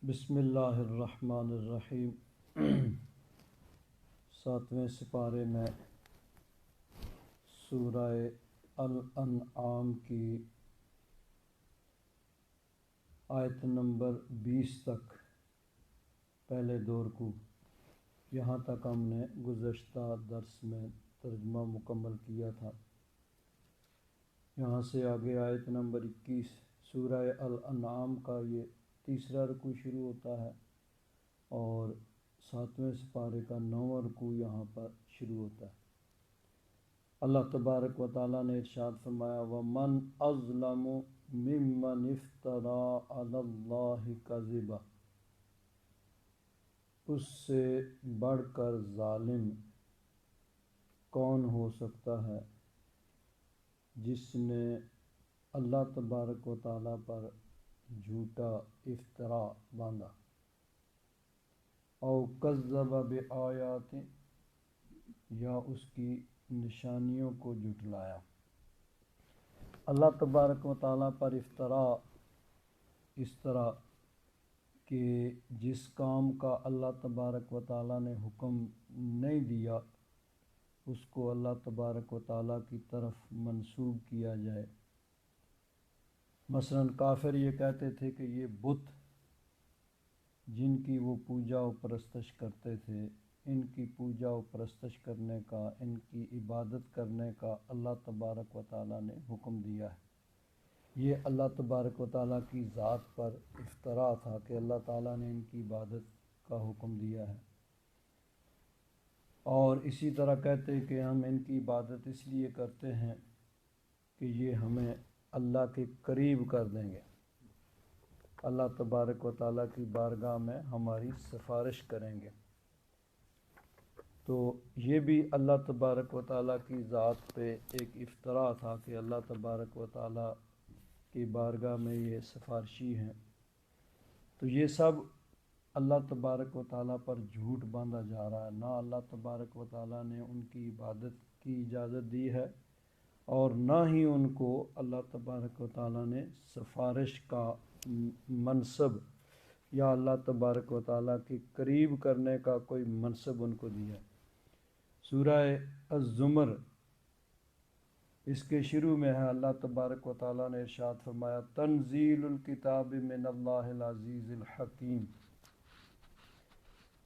بسم اللہ الرحمن الرحیم 7ویں سپارے میں سورہ الانعام کی آیت نمبر 20 تک پہلے دو رکوع یہاں تک ہم نے گزشتہ درس میں ترجمہ مکمل کیا تھا۔ یہاں سے آگے آیت نمبر 21 سورہ الانعام کا یہ تیسرا رکوع شروع ہوتا ہے اور 7ویں سپارے کا 9واں رکوع یہاں پر شروع ہوتا ہے۔ اللہ تبارک و تعالیٰ نے ارشاد فرمایا وَمَنْ أَظْلَمُ مِمَّنِ افْتَرَىٰ عَلَى اللَّهِ كَذِبًا، اس سے بڑھ کر ظالم کون ہو سکتا ہے جس نے اللہ تبارک و تعالیٰ پر جھوٹا افطرا باندھا، او کذب بآیات، یا اس کی نشانیوں کو جھٹلایا۔ اللہ تبارک و تعالیٰ پر افطرا اس طرح کہ جس کام کا اللہ تبارک و تعالیٰ نے حکم نہیں دیا اس کو اللہ تبارک و تعالیٰ کی طرف منسوب کیا جائے۔ مثلا کافر یہ کہتے تھے کہ یہ بت جن کی وہ پوجا و پرستش کرتے تھے، ان کی پوجا و پرستش کرنے کا، ان کی عبادت کرنے کا اللہ تبارک و تعالیٰ نے حکم دیا ہے۔ یہ اللہ تبارک و تعالیٰ کی ذات پر افطرا تھا کہ اللہ تعالیٰ نے ان کی عبادت کا حکم دیا ہے، اور اسی طرح کہتے کہ ہم ان کی عبادت اس لیے کرتے ہیں کہ یہ ہمیں اللہ کے قریب کر دیں گے، اللہ تبارک و تعالیٰ کی بارگاہ میں ہماری سفارش کریں گے۔ تو یہ بھی اللہ تبارک و تعالیٰ کی ذات پہ ایک افطرا تھا کہ اللہ تبارک و تعالیٰ کی بارگاہ میں یہ سفارشی ہیں۔ تو یہ سب اللہ تبارک و تعالیٰ پر جھوٹ باندھا جا رہا ہے، نہ اللہ تبارک و تعالیٰ نے ان کی عبادت کی اجازت دی ہے اور نہ ہی ان کو اللہ تبارک و تعالیٰ نے سفارش کا منصب یا اللہ تبارک و تعالیٰ کے قریب کرنے کا کوئی منصب ان کو دیا ہے۔ سورہ الزمر اس کے شروع میں ہے، اللہ تبارک و تعالیٰ نے ارشاد فرمایا تنزیل الکتاب من اللہ العزیز الحکیم،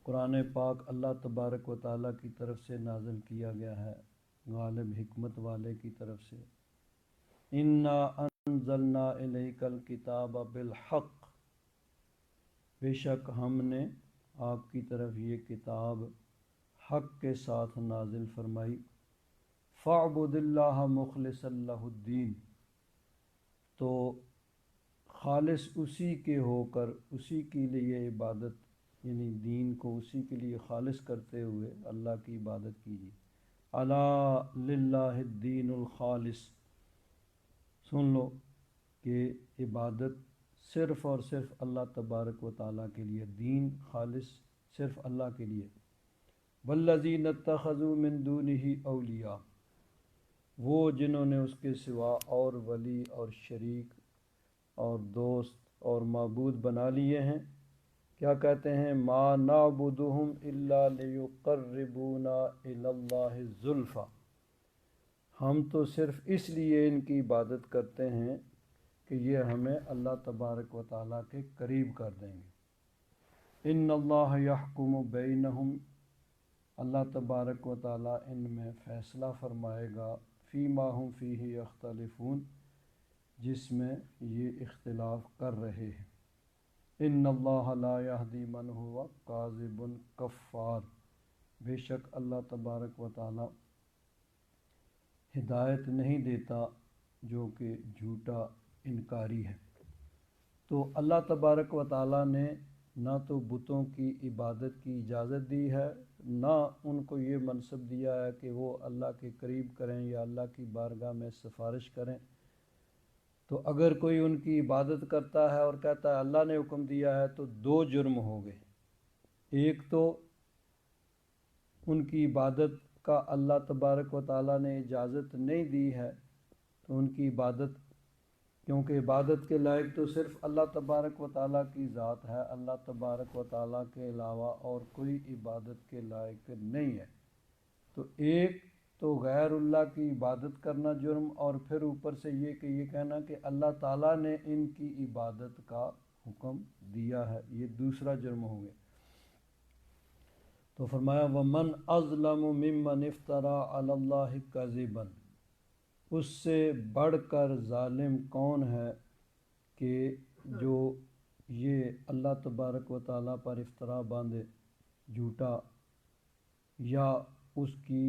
قرآن پاک اللہ تبارک و تعالیٰ کی طرف سے نازل کیا گیا ہے، غالب حکمت والے کی طرف سے۔ انا انزلنا الیک الکتاب بالحق، بے شک ہم نے آپ کی طرف یہ کتاب حق کے ساتھ نازل فرمائی۔ فاعبد اللہ مخلصا لہ الدین، تو خالص اسی کے ہو کر اسی کے لیے عبادت، یعنی دین کو اسی کے لیے خالص کرتے ہوئے اللہ کی عبادت کیجیے۔ الا للہ الدین الخالص، سن لو کہ عبادت صرف اور صرف اللہ تبارک و تعالیٰ کے لیے، دین خالص صرف اللہ کے لیے۔ والذین اتخذوا من دونہ اولیاء، وہ جنہوں نے اس کے سوا اور ولی اور شریک اور دوست اور معبود بنا لیے ہیں، کیا کہتے ہیں ما نعبدہم الا لیقربونا الی اللہ زلفی، ہم تو صرف اس لیے ان کی عبادت کرتے ہیں کہ یہ ہمیں اللہ تبارک و تعالیٰ کے قریب کر دیں گے۔ ان اللہ یحکم بینہم، اللہ تبارک و تعالیٰ ان میں فیصلہ فرمائے گا، فیما ہم فیہ یختلفون، جس میں یہ اختلاف کر رہے ہیں۔ ان اللہ لا یہدی من ہوا کاذب کفار، بے شک اللہ تبارک و تعالیٰ ہدایت نہیں دیتا جو کہ جھوٹا انکاری ہے۔ تو اللہ تبارک و تعالیٰ نے نہ تو بتوں کی عبادت کی اجازت دی ہے، نہ ان کو یہ منصب دیا ہے کہ وہ اللہ کے قریب کریں یا اللہ کی بارگاہ میں سفارش کریں۔ تو اگر کوئی ان کی عبادت کرتا ہے اور کہتا ہے اللہ نے حکم دیا ہے تو دو جرم ہو گئے، ایک تو ان کی عبادت کا اللہ تبارک و تعالیٰ نے اجازت نہیں دی ہے تو ان کی عبادت کیونکہ عبادت کے لائق تو صرف اللہ تبارک و تعالیٰ کی ذات ہے، اللہ تبارک و تعالیٰ کے علاوہ اور کوئی عبادت کے لائق نہیں ہے۔ تو ایک تو غیر اللہ کی عبادت کرنا جرم، اور پھر اوپر سے یہ کہنا کہ اللہ تعالیٰ نے ان کی عبادت کا حکم دیا ہے، یہ دوسرا جرم ہو گیا۔ تو فرمایا وَمَنْ أَظْلَمُ مِمَّنِ افْتَرَى عَلَى اللَّهِ كَذِبًا، اس سے بڑھ کر ظالم کون ہے کہ جو یہ اللہ تبارک و تعالیٰ پر افطرا باندھے جھوٹا، یا اس کی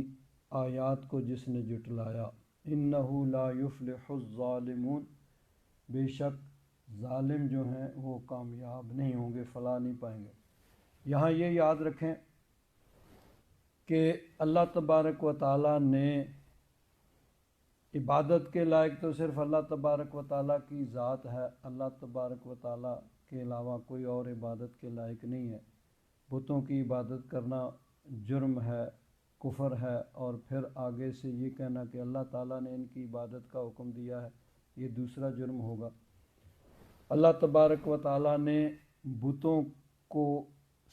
آیات کو جس نے جھٹلایا۔ إِنَّهُ لَا يُفْلِحُ الظَّالِمُونَ، بے شک ظالم جو ہیں وہ کامیاب نہیں ہوں گے، فلاح نہیں پائیں گے۔ یہاں یہ یاد رکھیں کہ اللہ تبارک و تعالیٰ نے عبادت کے لائق تو صرف اللہ تبارک و تعالیٰ کی ذات ہے، اللہ تبارک و تعالیٰ کے علاوہ کوئی اور عبادت کے لائق نہیں ہے۔ بتوں کی عبادت کرنا جرم ہے، کفر ہے، اور پھر آگے سے یہ کہنا کہ اللہ تعالیٰ نے ان کی عبادت کا حکم دیا ہے، یہ دوسرا جرم ہوگا۔ اللہ تبارک و تعالیٰ نے بتوں کو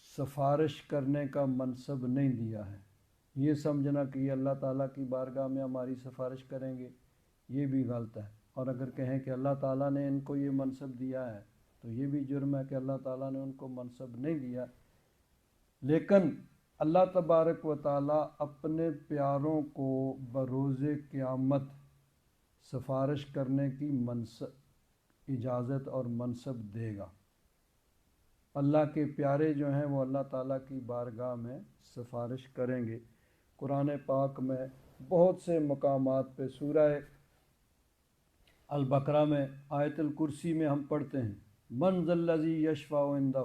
سفارش کرنے کا منصب نہیں دیا ہے۔ یہ سمجھنا کہ یہ اللہ تعالیٰ کی بارگاہ میں ہماری سفارش کریں گے، یہ بھی غلط ہے۔ اور اگر کہیں کہ اللہ تعالیٰ نے ان کو یہ منصب دیا ہے تو یہ بھی جرم ہے کہ اللہ تعالیٰ نے ان کو منصب نہیں دیا۔ لیکن اللہ تبارک و تعالیٰ اپنے پیاروں کو بروز قیامت سفارش کرنے کی اجازت اور منصب دے گا۔ اللہ کے پیارے جو ہیں وہ اللہ تعالیٰ کی بارگاہ میں سفارش کریں گے۔ قرآن پاک میں بہت سے مقامات پہ، سورہ البقرہ میں آیت الکرسی میں ہم پڑھتے ہیں من ذا الذی یشفع عندہ،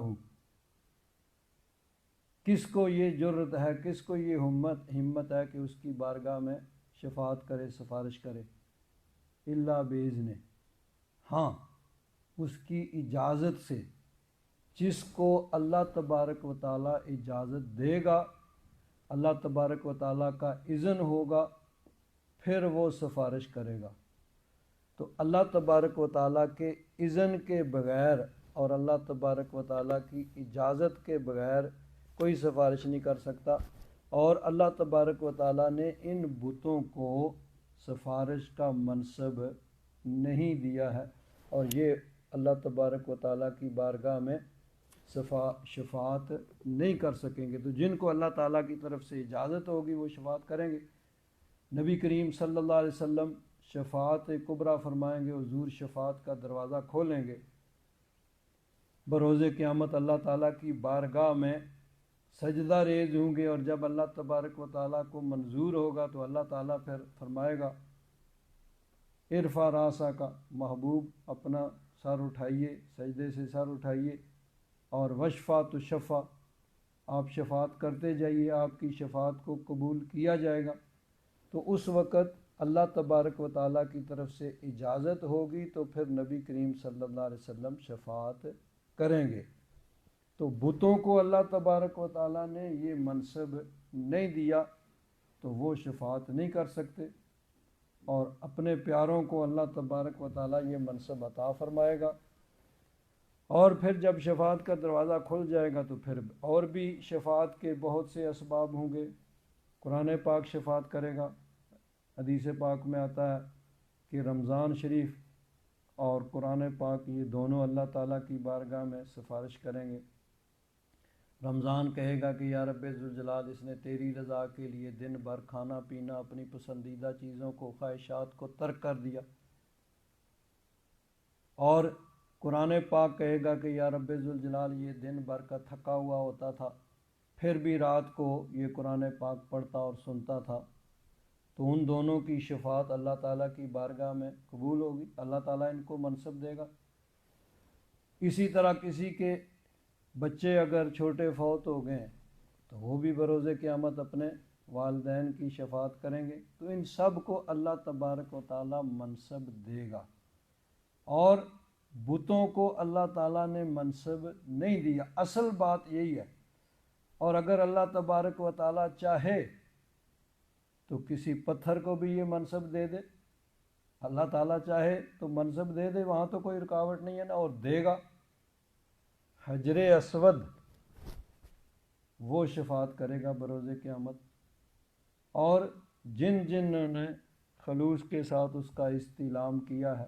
کس کو یہ جرت ہے، کس کو یہ ہمت ہے کہ اس کی بارگاہ میں شفاعت کرے، سفارش کرے، الا باذنہ، ہاں اس کی اجازت سے، جس کو اللہ تبارک و تعالیٰ اجازت دے گا، اللہ تبارک و تعالیٰ کا اذن ہوگا، پھر وہ سفارش کرے گا۔ تو اللہ تبارک و تعالیٰ کے اذن کے بغیر اور اللہ تبارک و تعالیٰ کی اجازت کے بغیر کوئی سفارش نہیں کر سکتا، اور اللہ تبارک و تعالیٰ نے ان بتوں کو سفارش کا منصب نہیں دیا ہے، اور یہ اللہ تبارک و تعالیٰ کی بارگاہ میں شفاعت نہیں کر سکیں گے۔ تو جن کو اللہ تعالیٰ کی طرف سے اجازت ہوگی وہ شفاعت کریں گے۔ نبی کریم صلی اللہ علیہ وسلم شفاعت کبریٰ فرمائیں گے، حضور شفاعت کا دروازہ کھولیں گے، بروز قیامت اللہ تعالیٰ کی بارگاہ میں سجدہ ریز ہوں گے، اور جب اللہ تبارک و تعالیٰ کو منظور ہوگا تو اللہ تعالیٰ پھر فرمائے گا ارفع راسا کا، محبوب اپنا سر اٹھائیے، سجدے سے سر اٹھائیے، اور وشفا تو شفا، آپ شفاعت کرتے جائیے، آپ کی شفاعت کو قبول کیا جائے گا۔ تو اس وقت اللہ تبارک و تعالیٰ کی طرف سے اجازت ہوگی تو پھر نبی کریم صلی اللہ علیہ وسلم شفاعت کریں گے۔ تو بتوں کو اللہ تبارک و تعالیٰ نے یہ منصب نہیں دیا تو وہ شفاعت نہیں کر سکتے، اور اپنے پیاروں کو اللہ تبارک و تعالیٰ یہ منصب عطا فرمائے گا۔ اور پھر جب شفاعت کا دروازہ کھل جائے گا تو پھر اور بھی شفاعت کے بہت سے اسباب ہوں گے۔ قرآن پاک شفاعت کرے گا، حدیث پاک میں آتا ہے کہ رمضان شریف اور قرآن پاک یہ دونوں اللہ تعالیٰ کی بارگاہ میں سفارش کریں گے۔ رمضان کہے گا کہ یا رب ذوالجلال، اس نے تیری رضا کے لیے دن بھر کھانا پینا، اپنی پسندیدہ چیزوں کو، خواہشات کو ترک کر دیا۔ اور قرآن پاک کہے گا کہ یا رب ذوالجلال، یہ دن بھر کا تھکا ہوا ہوتا تھا، پھر بھی رات کو یہ قرآن پاک پڑھتا اور سنتا تھا۔ تو ان دونوں کی شفاعت اللہ تعالیٰ کی بارگاہ میں قبول ہوگی، اللہ تعالیٰ ان کو منصب دے گا۔ اسی طرح کسی کے بچے اگر چھوٹے فوت ہو گئے تو وہ بھی بروز قیامت اپنے والدین کی شفاعت کریں گے۔ تو ان سب کو اللہ تبارک و تعالیٰ منصب دے گا، اور بتوں کو اللہ تعالیٰ نے منصب نہیں دیا۔ اصل بات یہی ہے۔ اور اگر اللہ تبارک و تعالیٰ چاہے تو کسی پتھر کو بھی یہ منصب دے دے، اللہ تعالیٰ چاہے تو منصب دے دے، وہاں تو کوئی رکاوٹ نہیں ہے نا، اور دے گا۔ حجر اسود وہ شفاعت کرے گا بروز قیامت، اور جن جنہوں نے خلوص کے ساتھ اس کا استعلام کیا ہے۔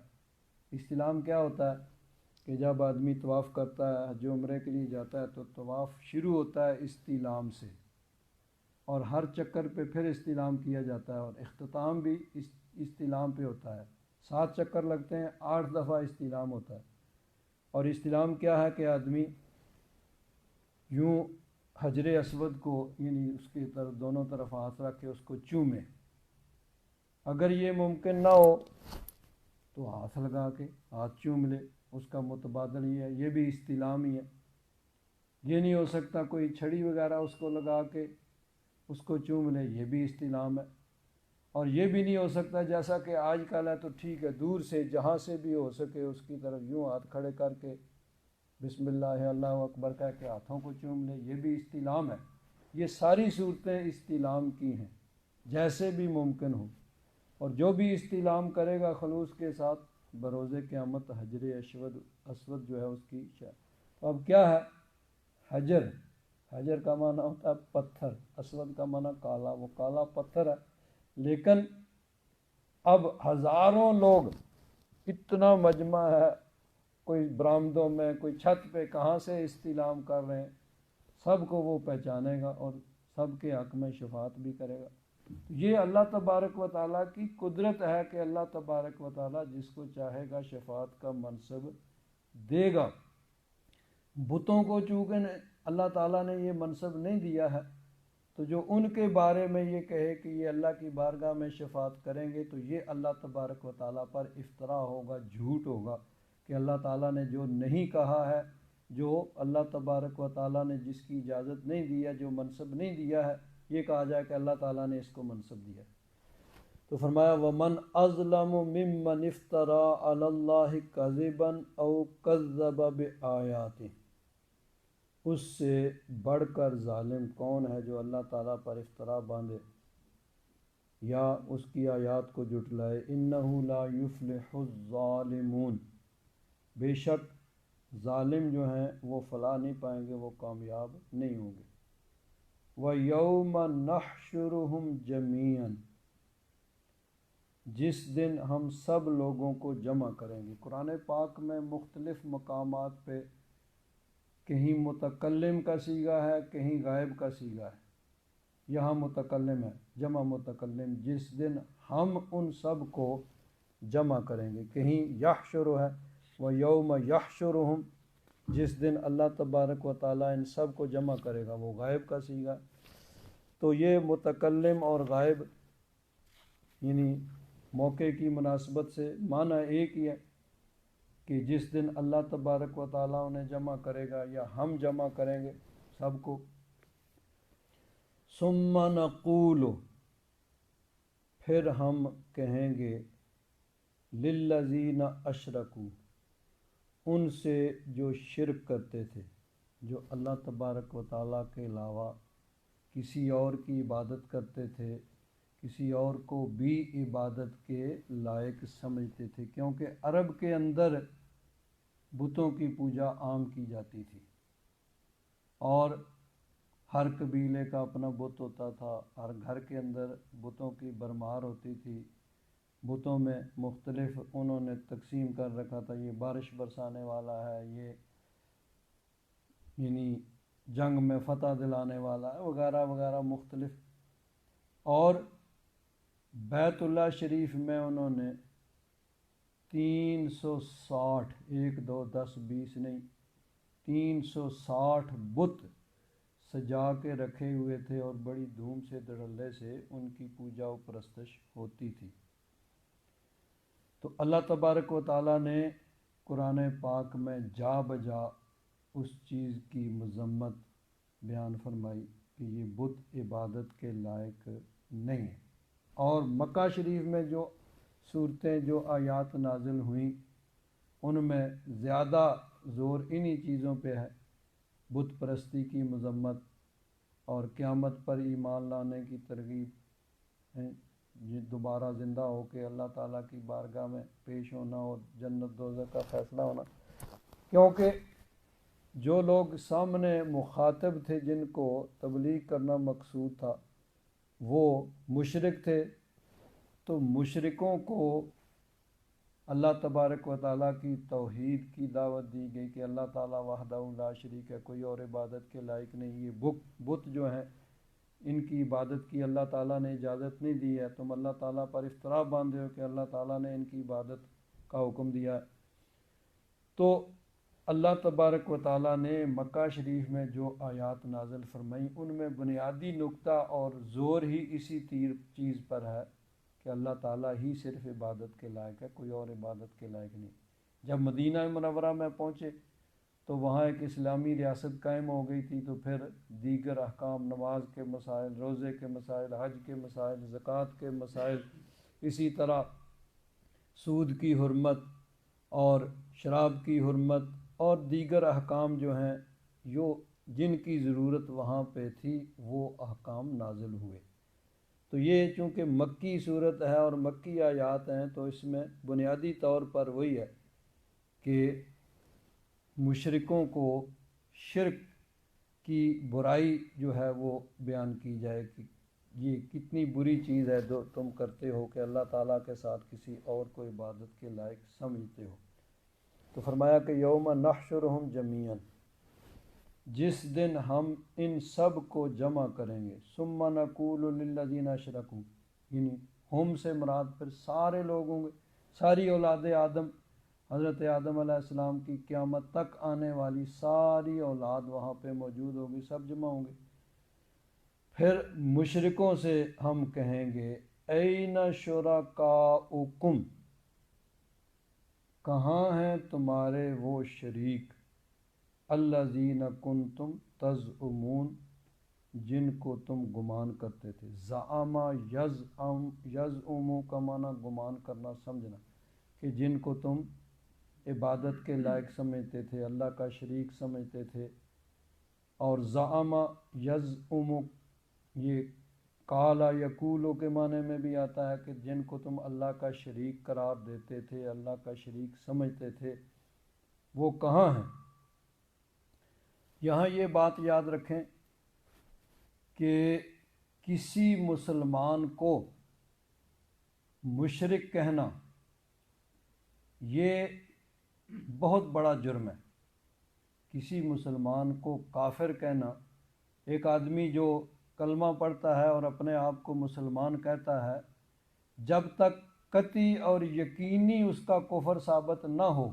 استعلام کیا ہوتا ہے کہ جب آدمی طواف کرتا ہے، حج و عمرے کے لیے جاتا ہے، تو طواف شروع ہوتا ہے استعلام سے، اور ہر چکر پہ پھر استعلام کیا جاتا ہے، اور اختتام بھی استعلام پہ ہوتا ہے۔ 7 چکر لگتے ہیں، 8 دفعہ استعلام ہوتا ہے۔ اور استعلام کیا ہے کہ آدمی یوں حجر اسود کو، یعنی اس کی طرف دونوں طرف ہاتھ رکھ کے اس کو چومے۔ اگر یہ ممکن نہ ہو تو ہاتھ لگا کے ہاتھ چوم لے، اس کا متبادل یہ ہے، یہ بھی استعلام ہی ہے۔ یہ نہیں ہو سکتا کوئی چھڑی وغیرہ اس کو لگا کے اس کو چوم لے، یہ بھی استعلام ہے۔ اور یہ بھی نہیں ہو سکتا جیسا کہ آج کل ہے تو ٹھیک ہے، دور سے جہاں سے بھی ہو سکے اس کی طرف یوں ہاتھ کھڑے کر کے بسم اللہ اللہ اکبر کہہ کے ہاتھوں کو چوم لے، یہ بھی استعلام ہے۔ یہ ساری صورتیں استعلام کی ہیں، جیسے بھی ممکن ہو۔ اور جو بھی استعلام کرے گا خلوص کے ساتھ، بروز قیامت حجر اسود جو ہے اس کی تو اب کیا ہے حجر؟ حجر کا معنی ہوتا ہے پتھر، اسود کا معنی کالا، وہ کالا پتھر ہے۔ لیکن اب ہزاروں لوگ، اتنا مجمع ہے، کوئی برآمدوں میں، کوئی چھت پہ، کہاں سے استعلام کر رہے ہیں، سب کو وہ پہچانے گا اور سب کے حق میں شفاعت بھی کرے گا۔ یہ اللہ تبارک و تعالیٰ کی قدرت ہے کہ اللہ تبارک و تعالیٰ جس کو چاہے گا شفاعت کا منصب دے گا۔ بتوں کو چونکہ اللہ تعالیٰ نے یہ منصب نہیں دیا ہے، تو جو ان کے بارے میں یہ کہے کہ یہ اللہ کی بارگاہ میں شفاعت کریں گے، تو یہ اللہ تبارک و تعالیٰ پر افترا ہوگا، جھوٹ ہوگا کہ اللہ تعالیٰ نے جو نہیں کہا ہے، جو اللہ تبارک و تعالیٰ نے جس کی اجازت نہیں دی ہے، جو منصب نہیں دیا ہے، یہ کہا جائے کہ اللہ تعالیٰ نے اس کو منصب دیا۔ تو فرمایا وَمَنْ أَظْلَمُ مِمَّنِ افْتَرَىٰ عَلَى اللَّهِ كَذِبًا أَوْ كَذَّبَ بِآيَاتِهِ، اس سے بڑھ کر ظالم کون ہے جو اللہ تعالیٰ پر افطرا باندھے یا اس کی آیات کو جھٹلائے۔ إِنَّهُ لَا يُفْلِحُ الظَّالِمُونَ، بے شک ظالم جو ہیں وہ فلاح نہیں پائیں گے، وہ کامیاب نہیں ہوں گے۔ وَيَوْمَ نَحْشُرُهُمْ جَمِيعًا، جس دن ہم سب لوگوں کو جمع کریں گے۔ قرآن پاک میں مختلف مقامات پہ کہیں متکلم کا صیغہ ہے، کہیں غائب کا صیغہ ہے، یہاں متکلم ہے، جمع متکلم، جس دن ہم ان سب کو جمع کریں گے۔ کہیں یحشر ہے، وَيَوْمَ يَحْشُرُهُمْ، جس دن اللہ تبارک و تعالیٰ ان سب کو جمع کرے گا، وہ غائب کا صیغہ۔ تو یہ متکلم اور غائب یعنی موقع کی مناسبت سے معنی ایک ہی ہے کہ جس دن اللہ تبارک و تعالیٰ انہیں جمع کرے گا یا ہم جمع کریں گے سب کو۔ ثم نقول، پھر ہم کہیں گے، للذین اشرکوا، ان سے جو شرک کرتے تھے، جو اللہ تبارک و تعالیٰ کے علاوہ کسی اور کی عبادت کرتے تھے، کسی اور کو بھی عبادت کے لائق سمجھتے تھے، کیونکہ عرب کے اندر بتوں کی پوجا عام کی جاتی تھی، اور ہر قبیلے کا اپنا بت ہوتا تھا، ہر گھر کے اندر بتوں کی بھرمار ہوتی تھی۔ بتوں میں مختلف انہوں نے تقسیم کر رکھا تھا، یہ بارش برسانے والا ہے، یہ یعنی جنگ میں فتح دلانے والا ہے، وغیرہ وغیرہ مختلف۔ اور بیت اللہ شریف میں انہوں نے 360، 1 2 10 20 نہیں، 360 بت سجا کے رکھے ہوئے تھے، اور بڑی دھوم سے دھڑلے سے ان کی پوجا و پرستش ہوتی تھی۔ تو اللہ تبارک و تعالیٰ نے قرآن پاک میں جا بجا اس چیز کی مذمت بیان فرمائی کہ یہ بت عبادت کے لائق نہیں ہے۔ اور مکہ شریف میں جو صورتیں، جو آیات نازل ہوئیں، ان میں زیادہ زور انہی چیزوں پہ ہے، بت پرستی کی مذمت اور قیامت پر ایمان لانے کی ترغیب ہے۔ یہ دوبارہ زندہ ہو کے اللہ تعالیٰ کی بارگاہ میں پیش ہونا اور جنت دوزخ کا فیصلہ ہونا، کیونکہ جو لوگ سامنے مخاطب تھے جن کو تبلیغ کرنا مقصود تھا وہ مشرک تھے، تو مشرکوں کو اللہ تبارک و تعالیٰ کی توحید کی دعوت دی گئی کہ اللہ تعالیٰ وحدہ لا شریک ہے، کوئی اور عبادت کے لائق نہیں، یہ بت جو ہیں ان کی عبادت کی اللہ تعالیٰ نے اجازت نہیں دی ہے، تم اللہ تعالیٰ پر افطرا باندھے ہو کہ اللہ تعالیٰ نے ان کی عبادت کا حکم دیا ہے۔ تو اللہ تبارک و تعالیٰ نے مکہ شریف میں جو آیات نازل فرمائیں ان میں بنیادی نقطہ اور زور ہی اسی چیز پر ہے کہ اللہ تعالیٰ ہی صرف عبادت کے لائق ہے، کوئی اور عبادت کے لائق نہیں۔ جب مدینہ منورہ میں پہنچے تو وہاں ایک اسلامی ریاست قائم ہو گئی تھی، تو پھر دیگر احکام، نماز کے مسائل، روزے کے مسائل، حج کے مسائل، زکوٰۃ کے مسائل، اسی طرح سود کی حرمت اور شراب کی حرمت اور دیگر احکام جو ہیں جن کی ضرورت وہاں پہ تھی وہ احکام نازل ہوئے۔ تو یہ چونکہ مکی صورت ہے اور مکی آیات ہیں تو اس میں بنیادی طور پر وہی ہے کہ مشرکوں کو شرک کی برائی جو ہے وہ بیان کی جائے کہ یہ کتنی بری چیز ہے جو تم کرتے ہو کہ اللہ تعالیٰ کے ساتھ کسی اور کو عبادت کے لائق سمجھتے ہو۔ تو فرمایا کہ یوم نحشرہم جمیعا، جس دن ہم ان سب کو جمع کریں گے، ثم نقول للذین اشرکوا، یعنی ہم سے مراد پھر سارے لوگ ہوں گے، ساری اولاد آدم، حضرت آدم علیہ السلام کی قیامت تک آنے والی ساری اولاد وہاں پہ موجود ہوگی، سب جمع ہوں گے۔ پھر مشرکوں سے ہم کہیں گے این شرکاؤکم، کہاں ہیں تمہارے وہ شریک، الذین کنتم تزعمون، جن کو تم گمان کرتے تھے۔ زعم یزعم کا معنی گمان کرنا سمجھنا، کہ جن کو تم عبادت کے لائق سمجھتے تھے، اللہ کا شریک سمجھتے تھے۔ اور زعم یزعم یہ قال یقول کے معنی میں بھی آتا ہے کہ جن کو تم اللہ کا شریک قرار دیتے تھے، اللہ کا شریک سمجھتے تھے، وہ کہاں ہیں؟ یہاں یہ بات یاد رکھیں کہ کسی مسلمان کو مشرک کہنا یہ بہت بڑا جرم ہے۔ کسی مسلمان کو کافر کہنا، ایک آدمی جو کلمہ پڑھتا ہے اور اپنے آپ کو مسلمان کہتا ہے، جب تک قطعی اور یقینی اس کا کفر ثابت نہ ہو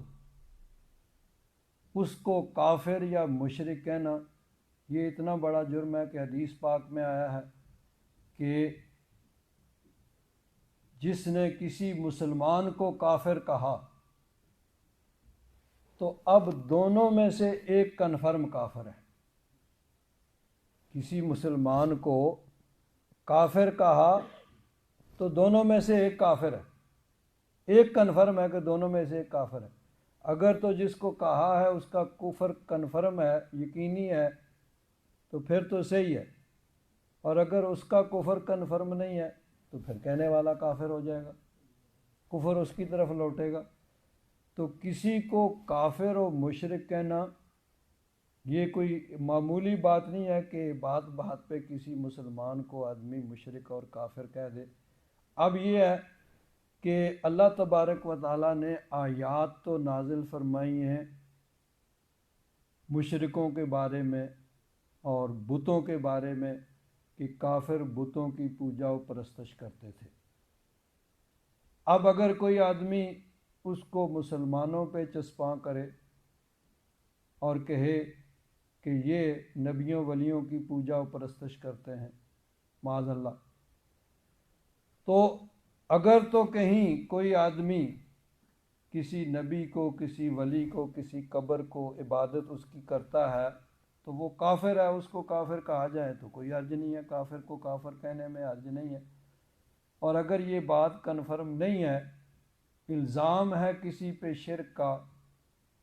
اس کو کافر یا مشرک کہنا یہ اتنا بڑا جرم ہے کہ حدیث پاک میں آیا ہے کہ جس نے کسی مسلمان کو کافر کہا تو اب دونوں میں سے ایک کنفرم کافر ہے۔ کسی مسلمان کو کافر کہا تو دونوں میں سے ایک کافر ہے، ایک کنفرم ہے کہ دونوں میں سے ایک کافر ہے۔ اگر تو جس کو کہا ہے اس کا کفر کنفرم ہے، یقینی ہے، تو پھر تو صحیح ہے، اور اگر اس کا کفر کنفرم نہیں ہے تو پھر کہنے والا کافر ہو جائے گا، کفر اس کی طرف لوٹے گا۔ تو کسی کو کافر و مشرک کہنا یہ کوئی معمولی بات نہیں ہے کہ بات بات پہ کسی مسلمان کو آدمی مشرک اور کافر کہہ دے۔ اب یہ ہے کہ اللہ تبارک و تعالیٰ نے آیات تو نازل فرمائی ہیں مشرکوں کے بارے میں اور بتوں کے بارے میں کہ کافر بتوں کی پوجا و پرستش کرتے تھے۔ اب اگر کوئی آدمی اس کو مسلمانوں پہ چسپاں کرے اور کہے کہ یہ نبیوں ولیوں کی پوجا و پرستش کرتے ہیں، معاذ اللہ، تو اگر تو کہیں کوئی آدمی کسی نبی کو، کسی ولی کو، کسی قبر کو عبادت اس کی کرتا ہے تو وہ کافر ہے، اس کو کافر کہا جائے تو کوئی حرج نہیں ہے، کافر کو کافر کہنے میں حرج نہیں ہے۔ اور اگر یہ بات کنفرم نہیں ہے، الزام ہے کسی پہ شرک کا،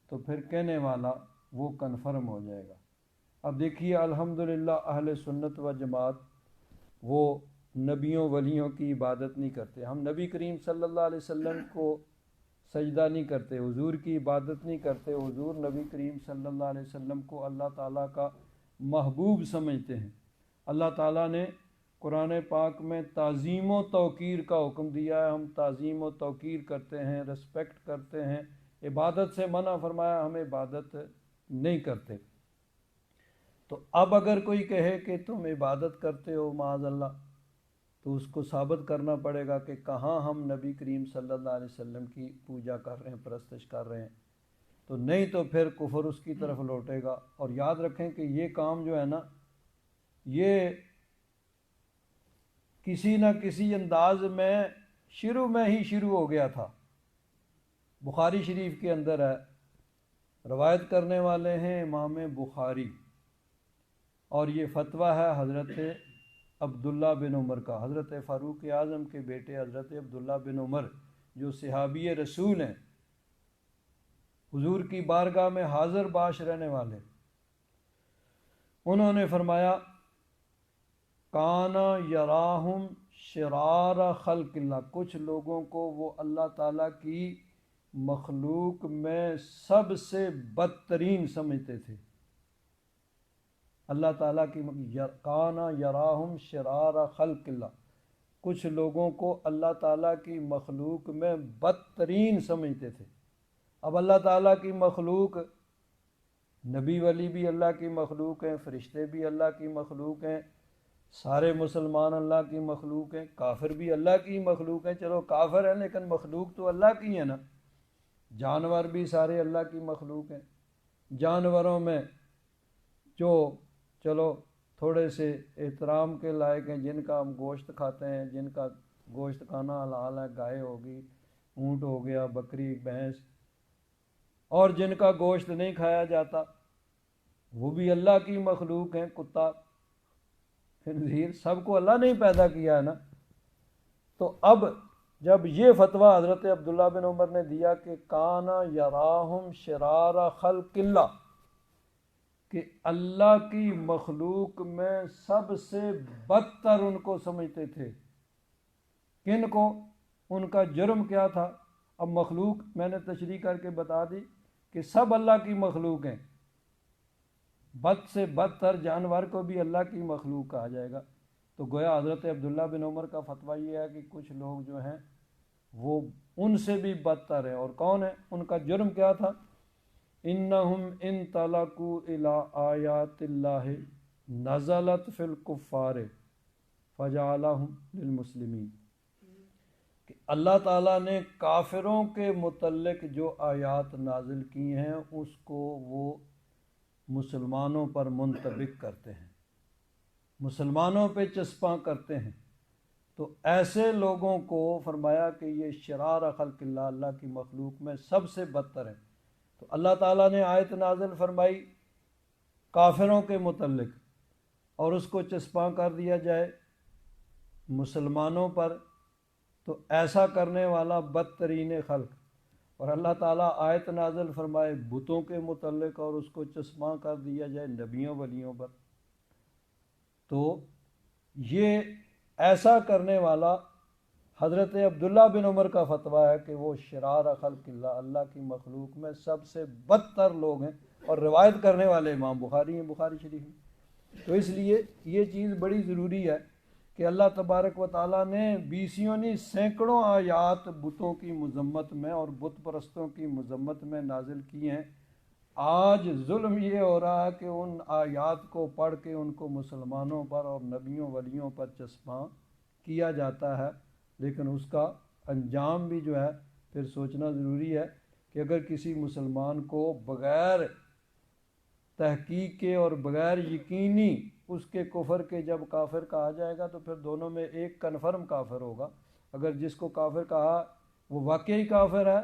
تو پھر کہنے والا وہ کنفرم ہو جائے گا۔ اب دیکھیے الحمدللہ اہل سنت و جماعت وہ نبیوں ولیوں کی عبادت نہیں کرتے، ہم نبی کریم صلی اللہ علیہ وسلم کو سجدہ نہیں کرتے، حضور کی عبادت نہیں کرتے، حضور نبی کریم صلی اللہ علیہ وسلم کو اللہ تعالیٰ کا محبوب سمجھتے ہیں۔ اللہ تعالیٰ نے قرآن پاک میں تعظیم و توقیر کا حکم دیا ہے، ہم تعظیم و توقیر کرتے ہیں، رسپیکٹ کرتے ہیں۔ عبادت سے منع فرمایا، ہم عبادت نہیں کرتے۔ تو اب اگر کوئی کہے کہ تم عبادت کرتے ہو معاذ اللہ، تو اس کو ثابت کرنا پڑے گا کہ کہاں ہم نبی کریم صلی اللہ علیہ وسلم کی پوجا کر رہے ہیں، پرستش کر رہے ہیں۔ تو نہیں تو پھر کفر اس کی طرف لوٹے گا۔ اور یاد رکھیں کہ یہ کام جو ہے نا، یہ کسی نہ کسی انداز میں شروع میں ہی شروع ہو گیا تھا۔ بخاری شریف کے اندر ہے، روایت کرنے والے ہیں امام بخاری، اور یہ فتویٰ ہے حضرت عبداللہ بن عمر کا، حضرت فاروق اعظم کے بیٹے حضرت عبداللہ بن عمر جو صحابی رسول ہیں، حضور کی بارگاہ میں حاضر باش رہنے والے، انہوں نے فرمایا کانا یراہم شرار خلق اللہ، کچھ لوگوں کو وہ اللہ تعالیٰ کی مخلوق میں سب سے بدترین سمجھتے تھے۔ اللہ تعالیٰ کی کانا یراہم شرار خلق اللہ، کچھ لوگوں کو اللہ تعالیٰ کی مخلوق میں بدترین سمجھتے تھے۔ اب اللہ تعالیٰ کی مخلوق، نبی ولی بھی اللہ کی مخلوق ہیں، فرشتے بھی اللہ کی مخلوق ہیں، سارے مسلمان اللہ کی مخلوق ہیں، کافر بھی اللہ کی مخلوق ہیں۔ چلو کافر ہیں لیکن مخلوق تو اللہ کی ہے نا۔ جانور بھی سارے اللہ کی مخلوق ہیں۔ جانوروں میں جو چلو تھوڑے سے احترام کے لائق ہیں، جن کا ہم گوشت کھاتے ہیں، جن کا گوشت کھانا حلال ہے، گائے ہوگی، اونٹ ہو گیا، بکری، بھینس، اور جن کا گوشت نہیں کھایا جاتا وہ بھی اللہ کی مخلوق ہیں، کتا، خنزیر، سب کو اللہ نے ہی پیدا کیا ہے نا۔ تو اب جب یہ فتویٰ حضرت عبداللہ بن عمر نے دیا کہ کانا یراہم شرار خلق اللہ، کہ اللہ کی مخلوق میں سب سے بدتر ان کو سمجھتے تھے، کن کو؟ ان کا جرم کیا تھا؟ اب مخلوق میں نے تشریح کر کے بتا دی کہ سب اللہ کی مخلوق ہیں، بد سے بدتر جانور کو بھی اللہ کی مخلوق کہا جائے گا۔ تو گویا حضرت عبداللہ بن عمر کا فتویٰ یہ ہے کہ کچھ لوگ جو ہیں وہ ان سے بھی بدتر ہیں۔ اور کون ہے؟ ان کا جرم کیا تھا؟ انہم انطلقوا الی آیات اللہ نزلت فی الکفار فجعلہم للمسلمین، کہ اللہ تعالیٰ نے کافروں کے متعلق جو آیات نازل کی ہیں اس کو وہ مسلمانوں پر منطبق کرتے ہیں، مسلمانوں پہ چسپاں کرتے ہیں۔ تو ایسے لوگوں کو فرمایا کہ یہ شرار خلق اللہ، اللہ کی مخلوق میں سب سے بدتر ہے۔ تو اللہ تعالیٰ نے آیت نازل فرمائی کافروں کے متعلق، اور اس کو چسپاں کر دیا جائے مسلمانوں پر، تو ایسا کرنے والا بدترین خلق۔ اور اللہ تعالیٰ آیت نازل فرمائے بتوں کے متعلق اور اس کو چسپاں کر دیا جائے نبیوں ولیوں پر، تو یہ ایسا کرنے والا حضرت عبداللہ بن عمر کا فتویٰ ہے کہ وہ شرار خلق اللہ، اللہ کی مخلوق میں سب سے بدتر لوگ ہیں، اور روایت کرنے والے امام بخاری ہیں، بخاری شریف میں۔ تو اس لیے یہ چیز بڑی ضروری ہے کہ اللہ تبارک و تعالیٰ نے بیسیوں نہیں سینکڑوں آیات بتوں کی مذمت میں اور بت پرستوں کی مذمت میں نازل کی ہیں۔ آج ظلم یہ ہو رہا ہے کہ ان آیات کو پڑھ کے ان کو مسلمانوں پر اور نبیوں ولیوں پر چسپاں کیا جاتا ہے، لیکن اس کا انجام بھی جو ہے پھر سوچنا ضروری ہے کہ اگر کسی مسلمان کو بغیر تحقیق کے اور بغیر یقینی اس کے کفر کے جب کافر کہا جائے گا تو پھر دونوں میں ایک کنفرم کافر ہوگا۔ اگر جس کو کافر کہا وہ واقعی کافر ہے،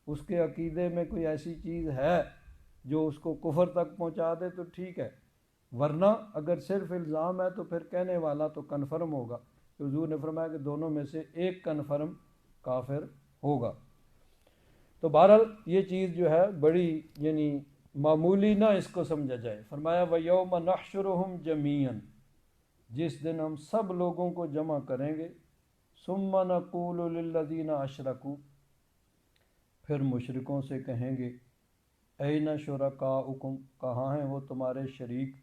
اس کے عقیدے میں کوئی ایسی چیز ہے جو اس کو کفر تک پہنچا دے تو ٹھیک ہے، ورنہ اگر صرف الزام ہے تو پھر کہنے والا تو کنفرم ہوگا۔ حضور نے فرمایا کہ دونوں میں سے ایک کنفرم کافر ہوگا۔ تو بہرحال یہ چیز جو ہے بڑی معمولی نہ اس کو سمجھا جائے۔ فرمایا وَيَوْمَ نَحْشُرُهُمْ جَمِيعًا، جس دن ہم سب لوگوں کو جمع کریں گے، ثم نقول للذین اشرکوا، پھر مشرکوں سے کہیں گے، این شرکاؤکم، کہاں ہیں وہ تمہارے شریک،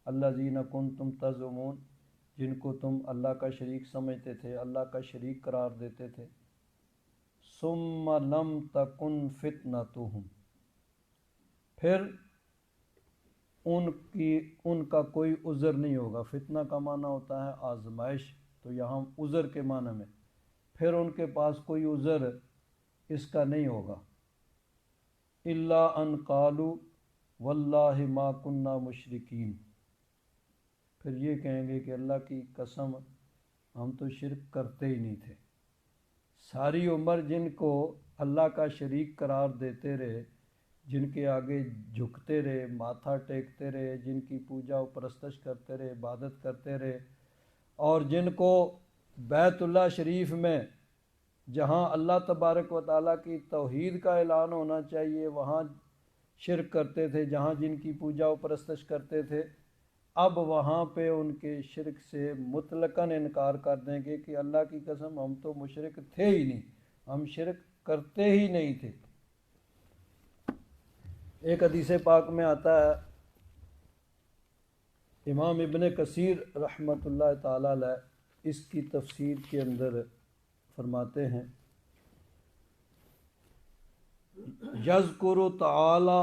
الذین کنتم تزعمون، جن کو تم اللہ کا شریک سمجھتے تھے، اللہ کا شریک قرار دیتے تھے، ثم لم تکن فتنتہم، پھر ان کا کوئی عذر نہیں ہوگا۔ فتنہ کا معنی ہوتا ہے آزمائش، تو یہاں عذر کے معنی میں، پھر ان کے پاس کوئی عذر اس کا نہیں ہوگا، الا ان قالوا واللہ ما کننا مشرکین، پھر یہ کہیں گے کہ اللہ کی قسم ہم تو شرک کرتے ہی نہیں تھے۔ ساری عمر جن کو اللہ کا شریک قرار دیتے رہے، جن کے آگے جھکتے رہے، ماتھا ٹیکتے رہے، جن کی پوجا و پرستش کرتے رہے، عبادت کرتے رہے، اور جن کو بیت اللہ شریف میں جہاں اللہ تبارک و تعالیٰ کی توحید کا اعلان ہونا چاہیے وہاں شرک کرتے تھے، جہاں جن کی پوجا و پرستش کرتے تھے، اب وہاں پہ ان کے شرک سے مطلقاً انکار کر دیں گے کہ اللہ کی قسم ہم تو مشرک تھے ہی نہیں، ہم شرک کرتے ہی نہیں تھے۔ ایک حدیث پاک میں آتا ہے، امام ابن کثیر رحمۃ اللہ تعالی علیہ اس کی تفسیر کے اندر فرماتے ہیں، یذکر تعالی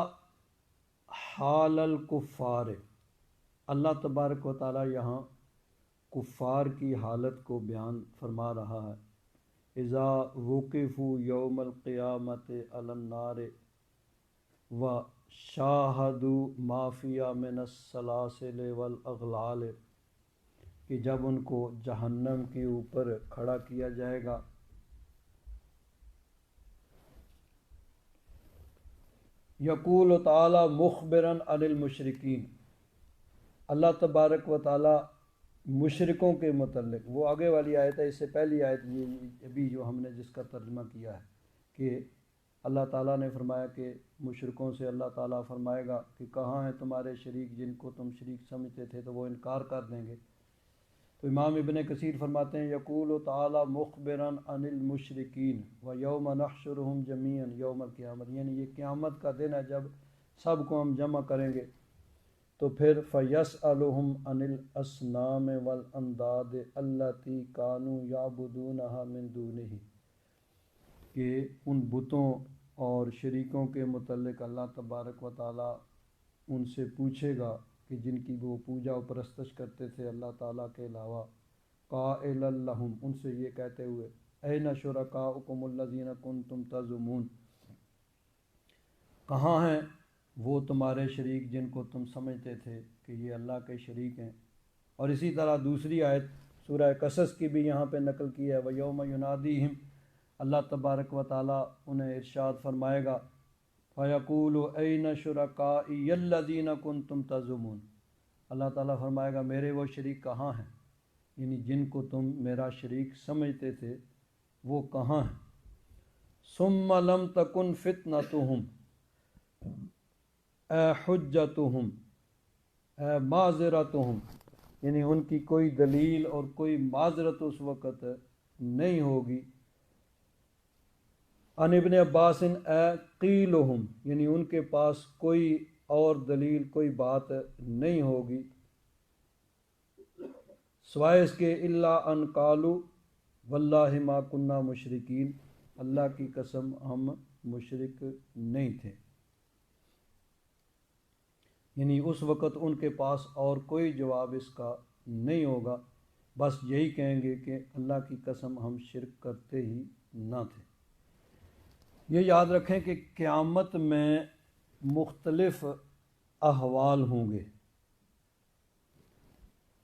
حال الکفار، اللہ تبارک و تعالی یہاں کفار کی حالت کو بیان فرما رہا ہے، اذا وقفوا یوم القیامت علی النار وشاہدوا ما فیہا من السلاسل والاغلال، کہ جب ان کو جہنم کے اوپر کھڑا کیا جائے گا، یقول تعالی مخبراً عن المشرکین، اللہ تبارک و تعالی مشرکوں کے متعلق، وہ آگے والی آیت ہے، اس سے پہلی آیت یہ ابھی جو ہم نے جس کا ترجمہ کیا ہے کہ اللہ تعالیٰ نے فرمایا کہ مشرکوں سے اللہ تعالیٰ فرمائے گا کہ کہاں ہیں تمہارے شریک جن کو تم شریک سمجھتے تھے، تو وہ انکار کر دیں گے۔ تو امام ابن کثیر فرماتے ہیں، یقول تعالی مخبراً عن المشرکین ویوم نحشرہم جمیعا یوم القیامت، یعنی یہ قیامت کا دن ہے جب سب کو ہم جمع کریں گے، تو پھر فَيَسْأَلُهُمْ عَنِ الْأَصْنَامِ وَالْأَنْدَادِ الَّتِي كَانُوا يَعْبُدُونَهَا مِن دُونِهِ، کہ ان بتوں اور شریکوں کے متعلق اللہ تبارک و تعالیٰ ان سے پوچھے گا کہ جن کی وہ پوجا و پرستش کرتے تھے اللہ تعالیٰ کے علاوہ، قائلا لہم، ان سے یہ کہتے ہوئے، این شرکاؤکم الذین کنتم تزعمون، کہاں ہیں وہ تمہارے شریک جن کو تم سمجھتے تھے کہ یہ اللہ کے شریک ہیں۔ اور اسی طرح دوسری آیت سورہ قصص کی بھی یہاں پہ نقل کی ہے، وَيَوْمَ يُنَادِيهِمْ، اللہ تبارک و تعالیٰ انہیں ارشاد فرمائے گا، فَيَقُولُ أَيْنَ شُرَكَائِيَ الَّذِينَ كُنتُمْ تَزْعُمُونَ، اللہ تعالیٰ فرمائے گا میرے وہ شریک کہاں ہیں، یعنی جن کو تم میرا شریک سمجھتے تھے وہ کہاں ہیں۔ ثُمَّ لَمْ تَكُنْ فِتْنَتُهُمْ اے حجتہم، اے معذرتہم، یعنی ان کی کوئی دلیل اور کوئی معذرت اس وقت نہیں ہوگی، عن ابن عباس اے قیلہم، یعنی ان کے پاس کوئی اور دلیل کوئی بات نہیں ہوگی سوائے اس کے، الا ان قالوا واللہ ما کننا مشرکین، اللہ کی قسم ہم مشرک نہیں تھے، یعنی اس وقت ان کے پاس اور کوئی جواب اس کا نہیں ہوگا، بس یہی کہیں گے کہ اللہ کی قسم ہم شرک کرتے ہی نہ تھے۔ یہ یاد رکھیں کہ قیامت میں مختلف احوال ہوں گے،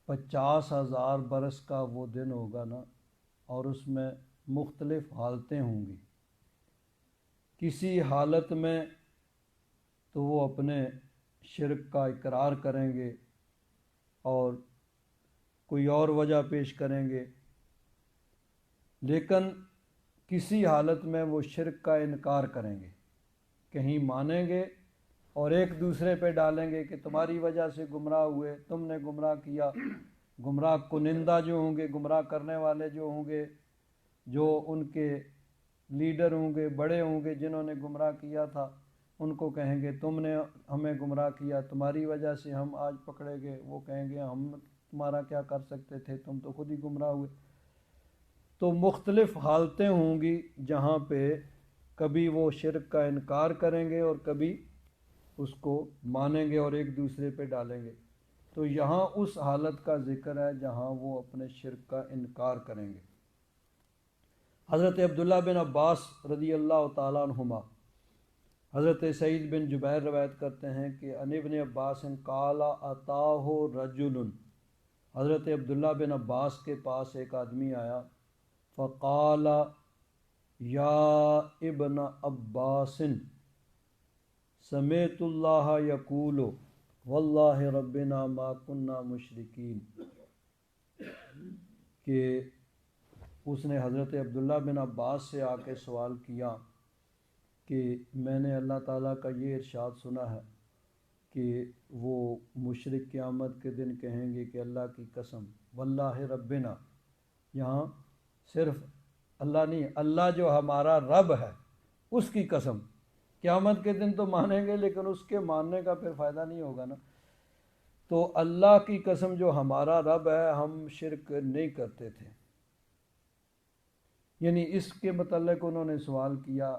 50,000 برس کا وہ دن ہوگا نا، اور اس میں مختلف حالتیں ہوں گی۔ کسی حالت میں تو وہ اپنے شرک کا اقرار کریں گے اور کوئی اور وجہ پیش کریں گے، لیکن کسی حالت میں وہ شرک کا انکار کریں گے، کہیں مانیں گے اور ایک دوسرے پہ ڈالیں گے کہ تمہاری وجہ سے گمراہ ہوئے، تم نے گمراہ کیا، گمراہ کنندہ جو ہوں گے، گمراہ کرنے والے جو ہوں گے، جو ان کے لیڈر ہوں گے، بڑے ہوں گے جنہوں نے گمراہ کیا تھا، ان کو کہیں گے تم نے ہمیں گمراہ کیا، تمہاری وجہ سے ہم آج پکڑے گئے۔ وہ کہیں گے ہم تمہارا کیا کر سکتے تھے، تم تو خود ہی گمراہ ہوئے۔ تو مختلف حالتیں ہوں گی جہاں پہ کبھی وہ شرک کا انکار کریں گے اور کبھی اس کو مانیں گے اور ایک دوسرے پہ ڈالیں گے۔ تو یہاں اس حالت کا ذکر ہے جہاں وہ اپنے شرک کا انکار کریں گے۔ حضرت عبداللہ بن عباس رضی اللہ تعالیٰ عنہما، حضرت سعید بن جبیر روایت کرتے ہیں کہ عن ابن عباس قال اتاہ رجل، حضرت عبداللہ بن عباس کے پاس ایک آدمی آیا، فقال یا ابن عباس سمعت اللہ یقول واللہ ربنا ما کننا مشرکین، کہ اس نے حضرت عبداللہ بن عباس سے آ کے سوال کیا کہ میں نے اللہ تعالیٰ کا یہ ارشاد سنا ہے کہ وہ مشرک قیامت کے دن کہیں گے کہ اللہ کی قسم، واللہ ربنا، یہاں صرف اللہ نہیں، اللہ جو ہمارا رب ہے اس کی قسم۔ قیامت کے دن تو مانیں گے لیکن اس کے ماننے کا پھر فائدہ نہیں ہوگا نا۔ تو اللہ کی قسم جو ہمارا رب ہے ہم شرک نہیں کرتے تھے، یعنی اس کے متعلق انہوں نے سوال کیا،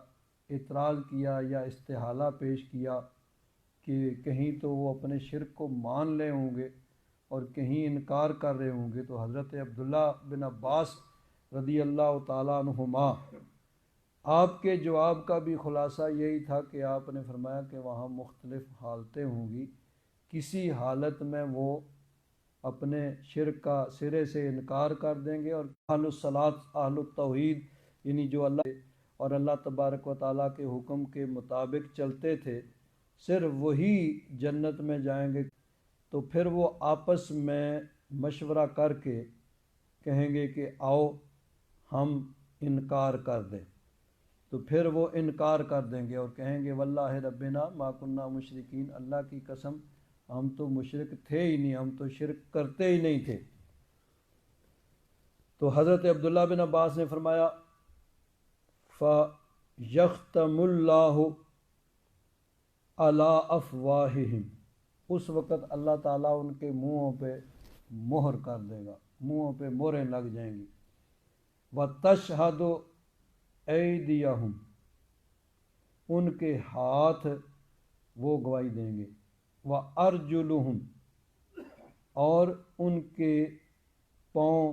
اعتراض کیا یا استحالہ پیش کیا کہ کہیں تو وہ اپنے شرک کو مان لے ہوں گے اور کہیں انکار کر رہے ہوں گے۔ تو حضرت عبداللہ بن عباس رضی اللہ تعالیٰ عنہما، آپ کے جواب کا بھی خلاصہ یہی تھا کہ آپ نے فرمایا کہ وہاں مختلف حالتیں ہوں گی، کسی حالت میں وہ اپنے شرک کا سرے سے انکار کر دیں گے، اور اہل الصلاۃ، اہل التوحید، یعنی جو اللہ اور اللہ تبارک و تعالیٰ کے حکم کے مطابق چلتے تھے، صرف وہی جنت میں جائیں گے۔ تو پھر وہ آپس میں مشورہ کر کے کہیں گے کہ آؤ ہم انکار کر دیں، تو پھر وہ انکار کر دیں گے اور کہیں گے واللہ ربنا ما کننا مشرکین، اللہ کی قسم ہم تو مشرک تھے ہی نہیں، ہم تو شرک کرتے ہی نہیں تھے۔ تو حضرت عبداللہ بن عباس نے فرمایا فَيَخْتَمُ اللَّهُ عَلَىٰ أَفْوَاهِهِمْ، اس وقت اللہ تعالیٰ ان کے منہوں پہ مہر کر دے گا، منہوں پہ مہریں لگ جائیں گی۔ وَتَشْهَدُ أَيْدِيَهُمْ، ان کے ہاتھ وہ گواہی دیں گے، وَأَرْجُلُهُمْ، اور ان کے پاؤں،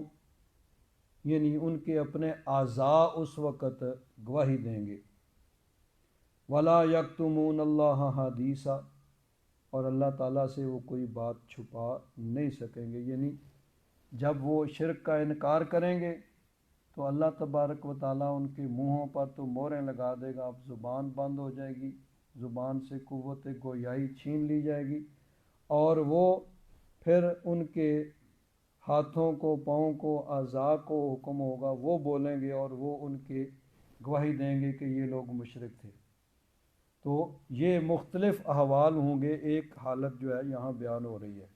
یعنی ان کے اپنے اعضاء اس وقت گواہی دیں گے۔ وَلَا يَكْتُمُونَ اللَّهَ حَدِيثًا، اور اللہ تعالیٰ سے وہ کوئی بات چھپا نہیں سکیں گے، یعنی جب وہ شرک کا انکار کریں گے تو اللہ تبارک و تعالیٰ ان کے منہوں پر تو مہریں لگا دے گا، اب زبان بند ہو جائے گی، زبان سے قوت گویائی چھین لی جائے گی، اور وہ پھر ان کے ہاتھوں کو، پاؤں کو، اعضاء کو حکم ہوگا، وہ بولیں گے اور وہ ان کے گواہی دیں گے کہ یہ لوگ مشرک تھے۔ تو یہ مختلف احوال ہوں گے، ایک حالت جو ہے یہاں بیان ہو رہی ہے۔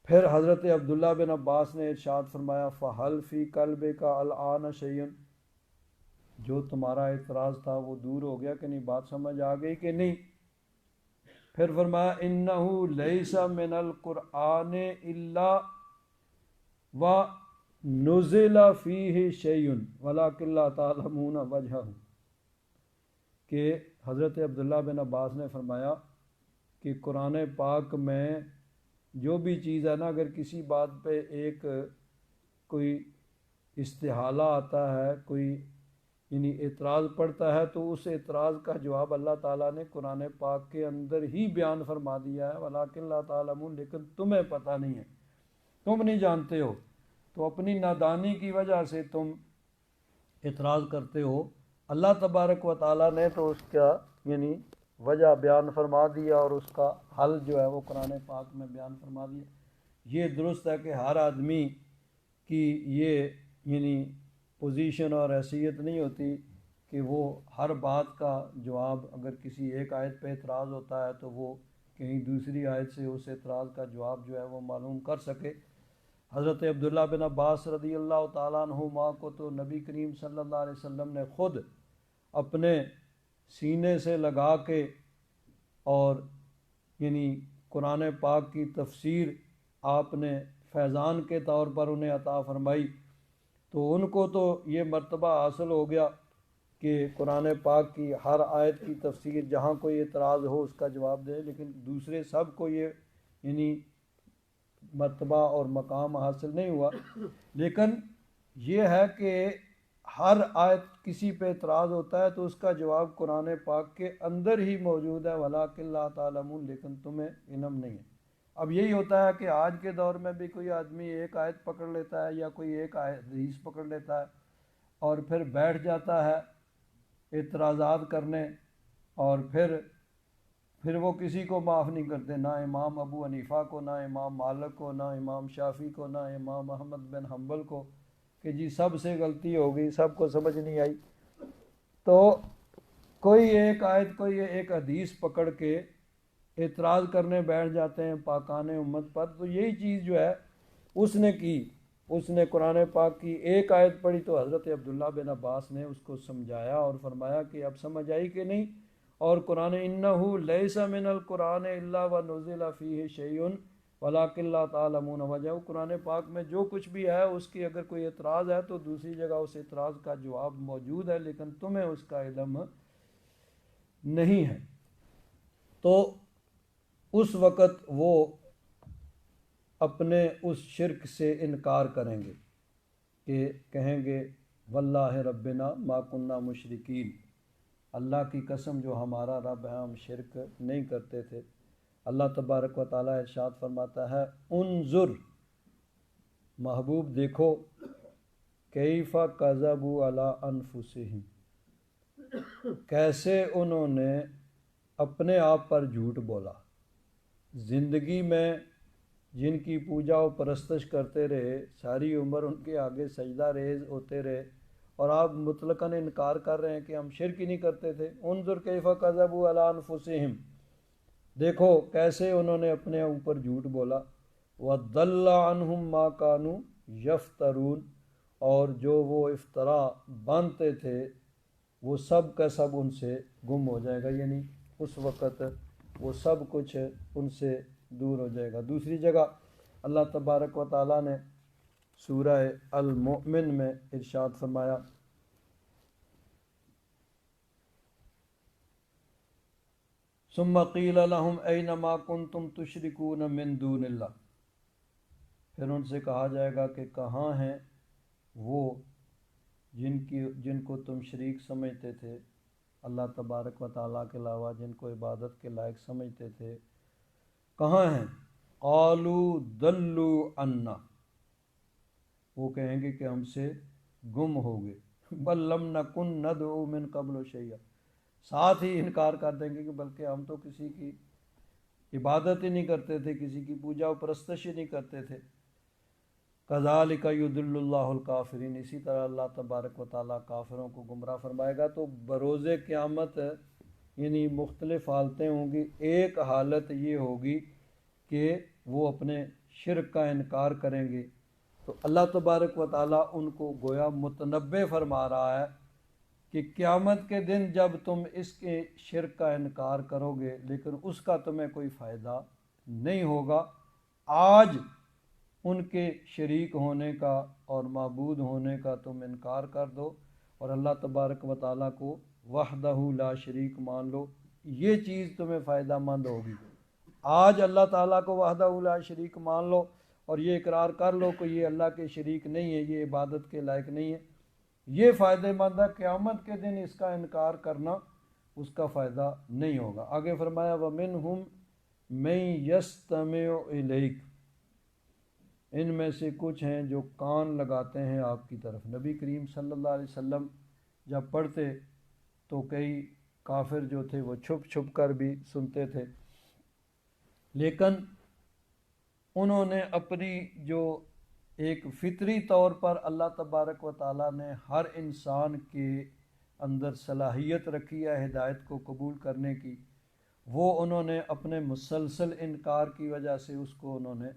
پھر حضرت عبداللہ بن عباس نے ارشاد فرمایا فَهَلْ فِي قَلْبِكَ الْآنَ شَيْءٌ، جو تمہارا اعتراض تھا وہ دور ہو گیا کہ نہیں، بات سمجھ آ گئی کہ نہیں؟ پھر فرمایا إِنَّهُ لَيْسَ مِنَ الْقُرْآنِ إِلَّا وَنُزِلَ فِيهِ شَيْءٌ وَلَكِنْ لَا تَعْلَمُونَ وَجْهَهُ، کہ حضرت عبداللہ بن عباس نے فرمایا کہ قرآن پاک میں جو بھی چیز ہے نا، اگر کسی بات پہ ایک کوئی استحالہ آتا ہے، کوئی یعنی اعتراض پڑتا ہے، تو اس اعتراض کا جواب اللہ تعالیٰ نے قرآن پاک کے اندر ہی بیان فرما دیا ہے، وَلَٰكِن لَا تَعْلَمُونَ، لیکن تمہیں پتہ نہیں ہے، تم نہیں جانتے ہو، تو اپنی نادانی کی وجہ سے تم اعتراض کرتے ہو۔ اللہ تبارک و تعالیٰ نے تو اس کا یعنی وجہ بیان فرما دیا اور اس کا حل جو ہے وہ قرآن پاک میں بیان فرما دیا۔ یہ درست ہے کہ ہر آدمی کی یہ یعنی پوزیشن اور حیثیت نہیں ہوتی کہ وہ ہر بات کا جواب، اگر کسی ایک آیت پہ اعتراض ہوتا ہے تو وہ کہیں دوسری آیت سے اس اعتراض کا جواب جو ہے وہ معلوم کر سکے۔ حضرت عبداللہ بن عباس رضی اللہ تعالیٰ عنہما کو تو نبی کریم صلی اللہ علیہ وسلم نے خود اپنے سینے سے لگا کے اور یعنی قرآن پاک کی تفسیر آپ نے فیضان کے طور پر انہیں عطا فرمائی، تو ان کو تو یہ مرتبہ حاصل ہو گیا کہ قرآن پاک کی ہر آیت کی تفسیر، جہاں کوئی اعتراض ہو اس کا جواب دے، لیکن دوسرے سب کو یہ یعنی مرتبہ اور مقام حاصل نہیں ہوا۔ لیکن یہ ہے کہ ہر آیت کسی پہ اعتراض ہوتا ہے تو اس کا جواب قرآن پاک کے اندر ہی موجود ہے، وَلَٰكِن لَا تَعْلَمُونَ، لیکن تمہیں علم نہیں ہے۔ اب یہی ہوتا ہے کہ آج کے دور میں بھی کوئی آدمی ایک آیت پکڑ لیتا ہے یا کوئی ایک حدیث پکڑ لیتا ہے اور پھر بیٹھ جاتا ہے اعتراضات کرنے، اور پھر وہ کسی کو معاف نہیں کرتے، نہ امام ابو حنیفہ کو، نہ امام مالک کو، نہ امام شافعی کو، نہ امام احمد بن حنبل کو، کہ جی سب سے غلطی ہو گئی، سب کو سمجھ نہیں آئی۔ تو کوئی ایک آیت، کوئی ایک حدیث پکڑ کے اعتراض کرنے بیٹھ جاتے ہیں پاکان امت پر۔ تو یہی چیز جو ہے اس نے کی، اس نے قرآن پاک کی ایک آیت پڑھی تو حضرت عبداللہ بن عباس نے اس کو سمجھایا اور فرمایا کہ اب سمجھ آئی کہ نہیں، اور قرآن انہ لیس من القرآن الا ونزل فیہ شیء ولکن لا تعلمون وجہ، قرآن پاک میں جو کچھ بھی ہے اس کی اگر کوئی اعتراض ہے تو دوسری جگہ اس اعتراض کا جواب موجود ہے، لیکن تمہیں اس کا علم نہیں ہے۔ تو اس وقت وہ اپنے اس شرک سے انکار کریں گے کہ کہیں گے واللہ ربنا ما کننا مشرکین، اللہ کی قسم جو ہمارا رب ہے ہم شرک نہیں کرتے تھے۔ اللہ تبارک و تعالیٰ ارشاد فرماتا ہے انظر، محبوب دیکھو، کیف کذبوا علی انفسہم، کیسے انہوں نے اپنے آپ پر جھوٹ بولا۔ زندگی میں جن کی پوجا و پرستش کرتے رہے، ساری عمر ان کے آگے سجدہ ریز ہوتے رہے، اور آپ مطلقاً انکار کر رہے ہیں کہ ہم شرک ہی نہیں کرتے تھے۔ انظر کیف کذبوا علی انفسہم، دیکھو کیسے انہوں نے اپنے اوپر جھوٹ بولا۔ وَضَلَّ عَنْهُمْ مَا كَانُوا يَفْتَرُونَ، اور جو وہ افطرا باندھتے تھے وہ سب کا سب ان سے گم ہو جائے گا، یعنی اس وقت وہ سب کچھ ان سے دور ہو جائے گا۔ دوسری جگہ اللہ تبارک و تعالیٰ نے سورہ المؤمن میں ارشاد فرمایا ثم قیل لهم این ما کنتم تشرکون من دون اللہ، پھر ان سے کہا جائے گا کہ کہاں ہیں وہ جن کو تم شریک سمجھتے تھے اللہ تبارک و تعالیٰ کے علاوہ، جن کو عبادت کے لائق سمجھتے تھے، کہاں ہیں؟ قالوا ضلوا عنا، وہ کہیں گے کہ ہم سے گم ہو گئے۔ بل لم نکن ندعو من قبل شیئا، ساتھ ہی انکار کر دیں گے کہ بلکہ ہم تو کسی کی عبادت ہی نہیں کرتے تھے، کسی کی پوجا و پرستش ہی نہیں کرتے تھے۔ کذالک یضل اللہ الکافرین، اسی طرح اللہ تبارک و تعالیٰ کافروں کو گمراہ فرمائے گا۔ تو بروز قیامت یعنی مختلف حالتیں ہوں گی۔ ایک حالت یہ ہوگی کہ وہ اپنے شرک کا انکار کریں گے، تو اللہ تبارک و تعالیٰ ان کو گویا متنبع فرما رہا ہے کہ قیامت کے دن جب تم اس کے شرک کا انکار کرو گے لیکن اس کا تمہیں کوئی فائدہ نہیں ہوگا، آج ان کے شریک ہونے کا اور معبود ہونے کا تم انکار کر دو اور اللہ تبارک و تعالیٰ کو وحدہ لا شریک مان لو، یہ چیز تمہیں فائدہ مند ہوگی۔ آج اللہ تعالیٰ کو وحدہ لا شریک مان لو اور یہ اقرار کر لو کہ یہ اللہ کے شریک نہیں ہے، یہ عبادت کے لائق نہیں ہے، یہ فائدہ مند ہے۔ قیامت کے دن اس کا انکار کرنا اس کا فائدہ نہیں ہوگا۔ آگے فرمایا وَمِنْهُمْ مَن يَسْتَمِعُ إِلَيْكَ، ان میں سے کچھ ہیں جو کان لگاتے ہیں آپ کی طرف۔ نبی کریم صلی اللہ علیہ وسلم جب پڑھتے تو کئی کافر جو تھے وہ چھپ چھپ کر بھی سنتے تھے، لیکن انہوں نے اپنی جو ایک فطری طور پر اللہ تبارک و تعالیٰ نے ہر انسان کے اندر صلاحیت رکھی ہے ہدایت کو قبول کرنے کی، وہ انہوں نے اپنے مسلسل انکار کی وجہ سے اس کو انہوں نے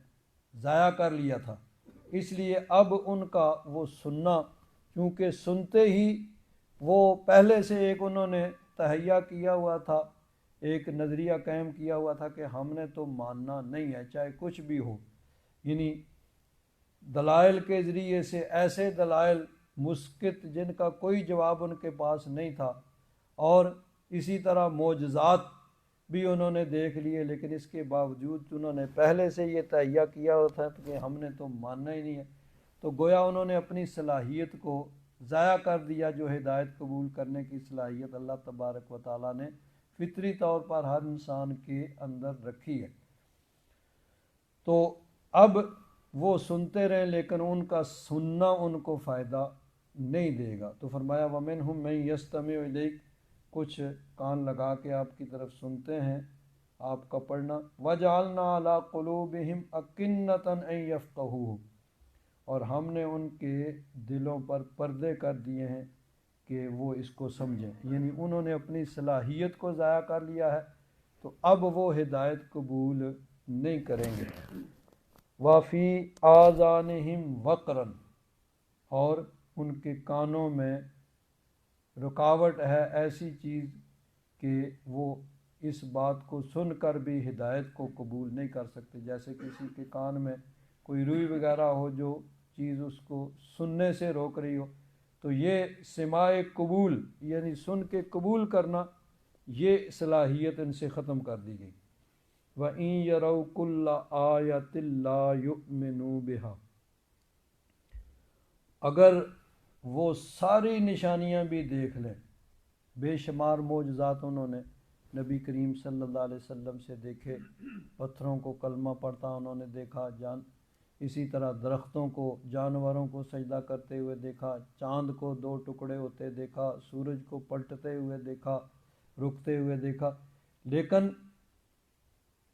ضائع کر لیا تھا۔ اس لیے اب ان کا وہ سننا، چونکہ سنتے ہی وہ پہلے سے ایک انہوں نے تہیہ کیا ہوا تھا، ایک نظریہ قائم کیا ہوا تھا کہ ہم نے تو ماننا نہیں ہے چاہے کچھ بھی ہو، یعنی دلائل کے ذریعے سے، ایسے دلائل مسکت جن کا کوئی جواب ان کے پاس نہیں تھا، اور اسی طرح معجزات بھی انہوں نے دیکھ لیے، لیکن اس کے باوجود انہوں نے پہلے سے یہ تہیہ کیا ہوا تھا کہ ہم نے تو ماننا ہی نہیں ہے، تو گویا انہوں نے اپنی صلاحیت کو ضائع کر دیا، جو ہدایت قبول کرنے کی صلاحیت اللہ تبارک و تعالیٰ نے فطری طور پر ہر انسان کے اندر رکھی ہے۔ تو اب وہ سنتے رہیں لیکن ان کا سننا ان کو فائدہ نہیں دے گا، تو فرمایا وَمِنْهُمْ مَنْ يَسْتَمِعُ إِلَيْكَ، کچھ کان لگا کے آپ کی طرف سنتے ہیں آپ کا پڑھنا، وَجَعَلْنَا عَلَىٰ قُلُوبِهِمْ أَكِنَّةً أَن يَفْقَهُوهُ، اور ہم نے ان کے دلوں پر پردے کر دیے ہیں کہ وہ اس کو سمجھیں، یعنی انہوں نے اپنی صلاحیت کو ضائع کر لیا ہے، تو اب وہ ہدایت قبول نہیں کریں گے۔ وَفِي آذَانِهِمْ وَقْرًا، اور ان کے کانوں میں رکاوٹ ہے، ایسی چیز کہ وہ اس بات کو سن کر بھی ہدایت کو قبول نہیں کر سکتے، جیسے کسی کے کان میں کوئی روئی وغیرہ ہو جو چیز اس کو سننے سے روک رہی ہو، تو یہ سماع قبول یعنی سن کے قبول کرنا، یہ صلاحیت ان سے ختم کر دی گئی۔ وَإِن يَرَوْا كُلَّ آيَةٍ لَا يُؤْمِنُوا بِهَا، اگر وہ ساری نشانیاں بھی دیکھ لیں، بے شمار معجزات انہوں نے نبی کریم صلی اللہ علیہ وسلم سے دیکھے، پتھروں کو کلمہ پڑھتا انہوں نے دیکھا، اسی طرح درختوں کو، جانوروں کو سجدہ کرتے ہوئے دیکھا، چاند کو دو ٹکڑے ہوتے دیکھا، سورج کو پلٹتے ہوئے دیکھا، رکتے ہوئے دیکھا، لیکن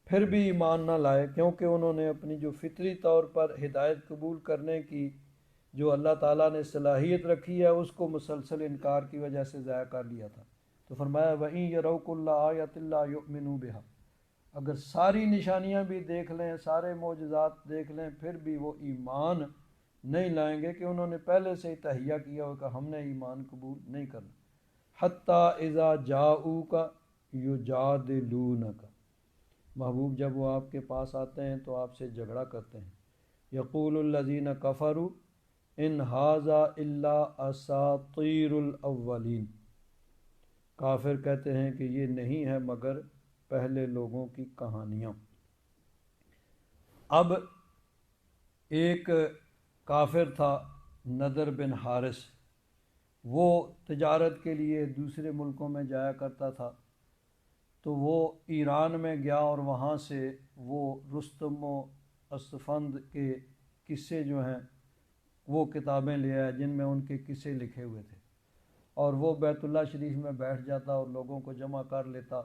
پھر بھی ایمان نہ لائے، کیونکہ انہوں نے اپنی جو فطری طور پر ہدایت قبول کرنے کی جو اللہ تعالیٰ نے صلاحیت رکھی ہے اس کو مسلسل انکار کی وجہ سے ضائع کر لیا تھا۔ تو فرمایا وَإِن يَرَوْا كُلَّ آيَةٍ لَا يُؤْمِنُوا بِهَا، اگر ساری نشانیاں بھی دیکھ لیں، سارے معجزات دیکھ لیں، پھر بھی وہ ایمان نہیں لائیں گے کہ انہوں نے پہلے سے ہی تہیہ کیا ہو کہ ہم نے ایمان قبول نہیں کرنا۔ حَتَّى إِذَا جَاءُوكَ يُجَادِلُونَكَ، محبوب جب وہ آپ کے پاس آتے ہیں تو آپ سے جھگڑا کرتے ہیں، يَقُولُ الَّذِينَ كَفَرُوا إِنْ هَذَا إِلَّا أَسَاطِيرُ الْأَوَّلِينَ، کافر کہتے ہیں کہ یہ نہیں ہے مگر پہلے لوگوں کی کہانیاں۔ اب ایک کافر تھا نضر بن حارث، وہ تجارت کے لیے دوسرے ملکوں میں جایا کرتا تھا، تو وہ ایران میں گیا اور وہاں سے وہ رستم و اسفند کے قصے جو ہیں وہ کتابیں لے آیا جن میں ان کے قصے لکھے ہوئے تھے، اور وہ بیت اللہ شریف میں بیٹھ جاتا اور لوگوں کو جمع کر لیتا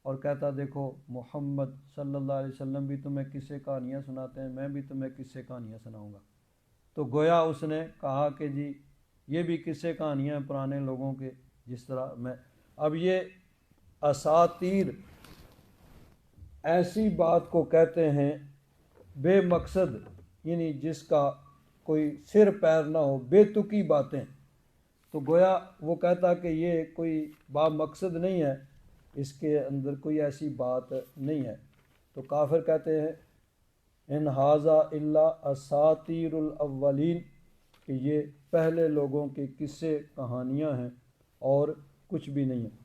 اور کہتا دیکھو محمد صلی اللہ علیہ وسلم بھی تمہیں قصے کہانیاں سناتے ہیں، میں بھی تمہیں قصے کہانیاں سناؤں گا۔ تو گویا اس نے کہا کہ جی یہ بھی قصے کہانیاں ہیں پرانے لوگوں کے، جس طرح میں، اب یہ اساطیر ایسی بات کو کہتے ہیں بے مقصد، یعنی جس کا کوئی سر پیر نہ ہو، بے تکی باتیں، تو گویا وہ کہتا کہ یہ کوئی با مقصد نہیں ہے، اس کے اندر کوئی ایسی بات نہیں ہے۔ تو کافر کہتے ہیں ان ھذا الا اساطیر الاولین، کہ یہ پہلے لوگوں کے قصے کہانیاں ہیں اور کچھ بھی نہیں ہے۔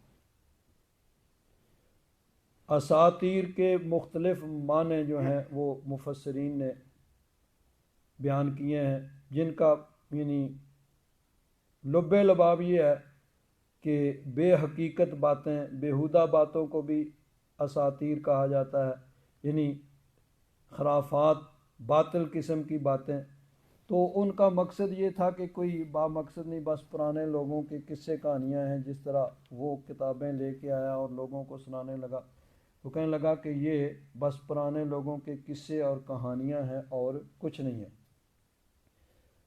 اساطیر کے مختلف معنی جو ہیں وہ مفسرین نے بیان کیے ہیں، جن کا یعنی لب لباب یہ ہے کہ بے حقیقت باتیں، بیہودہ باتوں کو بھی اساطیر کہا جاتا ہے، یعنی خرافات، باطل قسم کی باتیں۔ تو ان کا مقصد یہ تھا کہ کوئی با مقصد نہیں، بس پرانے لوگوں کے قصے کہانیاں ہیں، جس طرح وہ کتابیں لے کے آیا اور لوگوں کو سنانے لگا، تو کہنے لگا کہ یہ بس پرانے لوگوں کے قصے اور کہانیاں ہیں اور کچھ نہیں ہے۔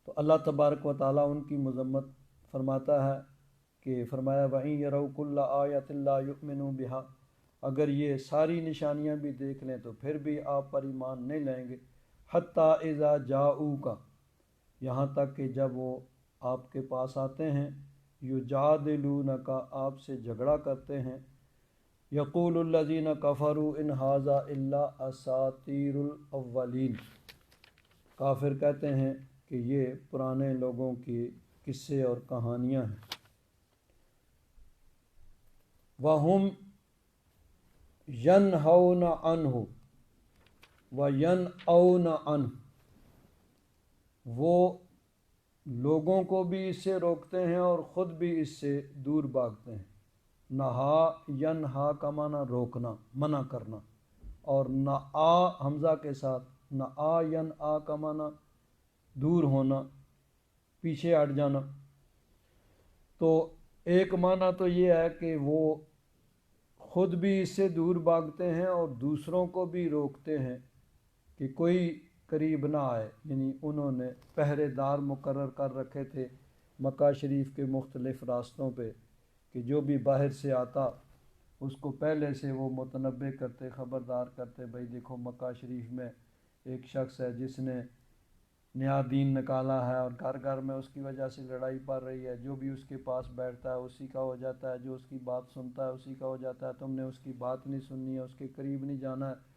تو اللہ تبارک و تعالیٰ ان کی مذمت فرماتا ہے کہ فرمایا وَإِن يَرَوْا كُلَّ آيَةٍ لَا يُؤْمِنُوا بِهَا، اگر یہ ساری نشانیاں بھی دیکھ لیں تو پھر بھی آپ پر ایمان نہیں لائیں گے۔ حتیٰ اذا جاؤک، یہاں تک کہ جب وہ آپ کے پاس آتے ہیں، یجادلونک، آپ سے جھگڑا کرتے ہیں، یقول الذین کفروا ان ھذا الا اساطیر الاولین، کافر کہتے ہیں کہ یہ پرانے لوگوں کی قصے اور کہانیاں ہیں۔ وَهُمْ يَنْهَوْنَ عَنْهُ وَيَنْأَوْنَ عَنْهُ، وہ لوگوں کو بھی اس سے روکتے ہیں اور خود بھی اس سے دور بھاگتے ہیں۔ نہا ینہا کا معنی روکنا، منع کرنا، اور نآ حمزہ کے ساتھ نآ ینآ کا معنی دور ہونا، پیچھے ہٹ جانا۔ تو ایک معنی تو یہ ہے کہ وہ خود بھی اس سے دور بھاگتے ہیں اور دوسروں کو بھی روکتے ہیں کہ کوئی قریب نہ آئے، یعنی انہوں نے پہرے دار مقرر کر رکھے تھے مکہ شریف کے مختلف راستوں پہ کہ جو بھی باہر سے آتا اس کو پہلے سے وہ متنبع کرتے، خبردار کرتے، بھائی دیکھو مکہ شریف میں ایک شخص ہے جس نے نیا دین نکالا ہے اور گھر گھر میں اس کی وجہ سے لڑائی پڑ رہی ہے، جو بھی اس کے پاس بیٹھتا ہے اسی کا ہو جاتا ہے، جو اس کی بات سنتا ہے اسی کا ہو جاتا ہے، تم نے اس کی بات نہیں سننی ہے، اس کے قریب نہیں جانا ہے۔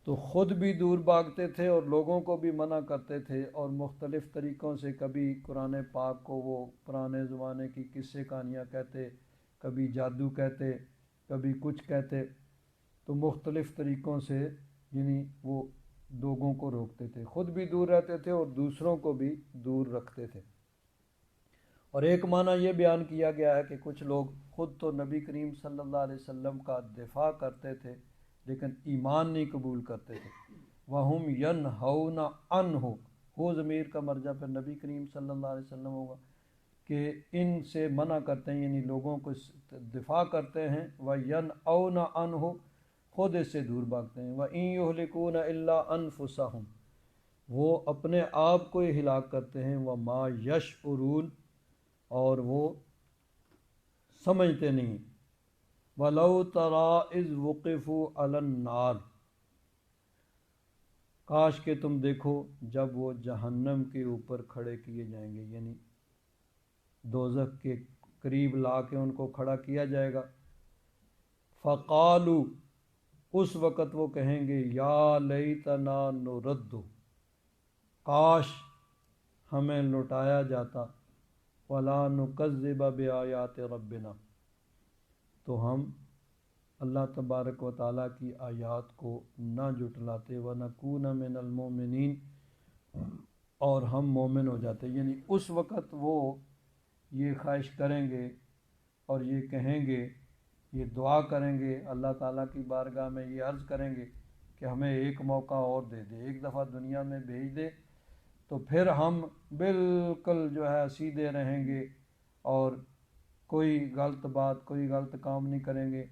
تو خود بھی دور بھاگتے تھے اور لوگوں کو بھی منع کرتے تھے، اور مختلف طریقوں سے کبھی قرآن پاک کو وہ پرانے زمانے کی قصے کہانیاں کہتے، کبھی جادو کہتے، کبھی کچھ کہتے، تو مختلف طریقوں سے یعنی وہ لوگوں کو روکتے تھے، خود بھی دور رہتے تھے اور دوسروں کو بھی دور رکھتے تھے۔ اور ایک معنی یہ بیان کیا گیا ہے کہ کچھ لوگ خود تو نبی کریم صلی اللہ علیہ وسلم کا دفاع کرتے تھے لیکن ایمان نہیں قبول کرتے تھے۔ وَهُمْ يَنْهَوْنَ عَنْهُ، وہ ضمیر کا مرجع پہ نبی کریم صلی اللہ علیہ وسلم ہوگا کہ ان سے منع کرتے ہیں، یعنی لوگوں کو دفاع کرتے ہیں۔ وَيَنْأَوْنَ عَنْهُ، خود اس سے دور بھاگتے ہیں۔ وَإِن يُهْلِكُونَ إِلَّا أَنفُسَهُمْ، وہ اپنے آپ کو ہی ہلاک کرتے ہیں۔ وَمَا يَشْعُرُونَ، اور وہ سمجھتے نہیں۔ وَلَوْ تَرَىٰ إِذْ وُقِفُوا عَلَى النَّارِ، کاش کہ تم دیکھو جب وہ جہنم کے اوپر کھڑے کیے جائیں گے، یعنی دوزخ کے قریب لا کے ان کو کھڑا کیا جائے گا۔ فَقَالُوا، اس وقت وہ کہیں گے، یا لیتنا نرد، کاش ہمیں لوٹایا جاتا، وَلَا نُكَذِّبَ بِآيَاتِ رَبِّنَا، تو ہم اللہ تبارک و تعالیٰ کی آیات کو نہ جھٹلاتے، وَنَكُونَ مِنَ الْمُؤْمِنِينَ، اور ہم مومن ہو جاتے۔ یعنی اس وقت وہ یہ خواہش کریں گے اور یہ کہیں گے، یہ دعا کریں گے اللہ تعالیٰ کی بارگاہ میں، یہ عرض کریں گے کہ ہمیں ایک موقع اور دے دے، ایک دفعہ دنیا میں بھیج دے، تو پھر ہم بالکل جو ہے سیدھے رہیں گے اور کوئی غلط بات، کوئی غلط کام نہیں کریں گے،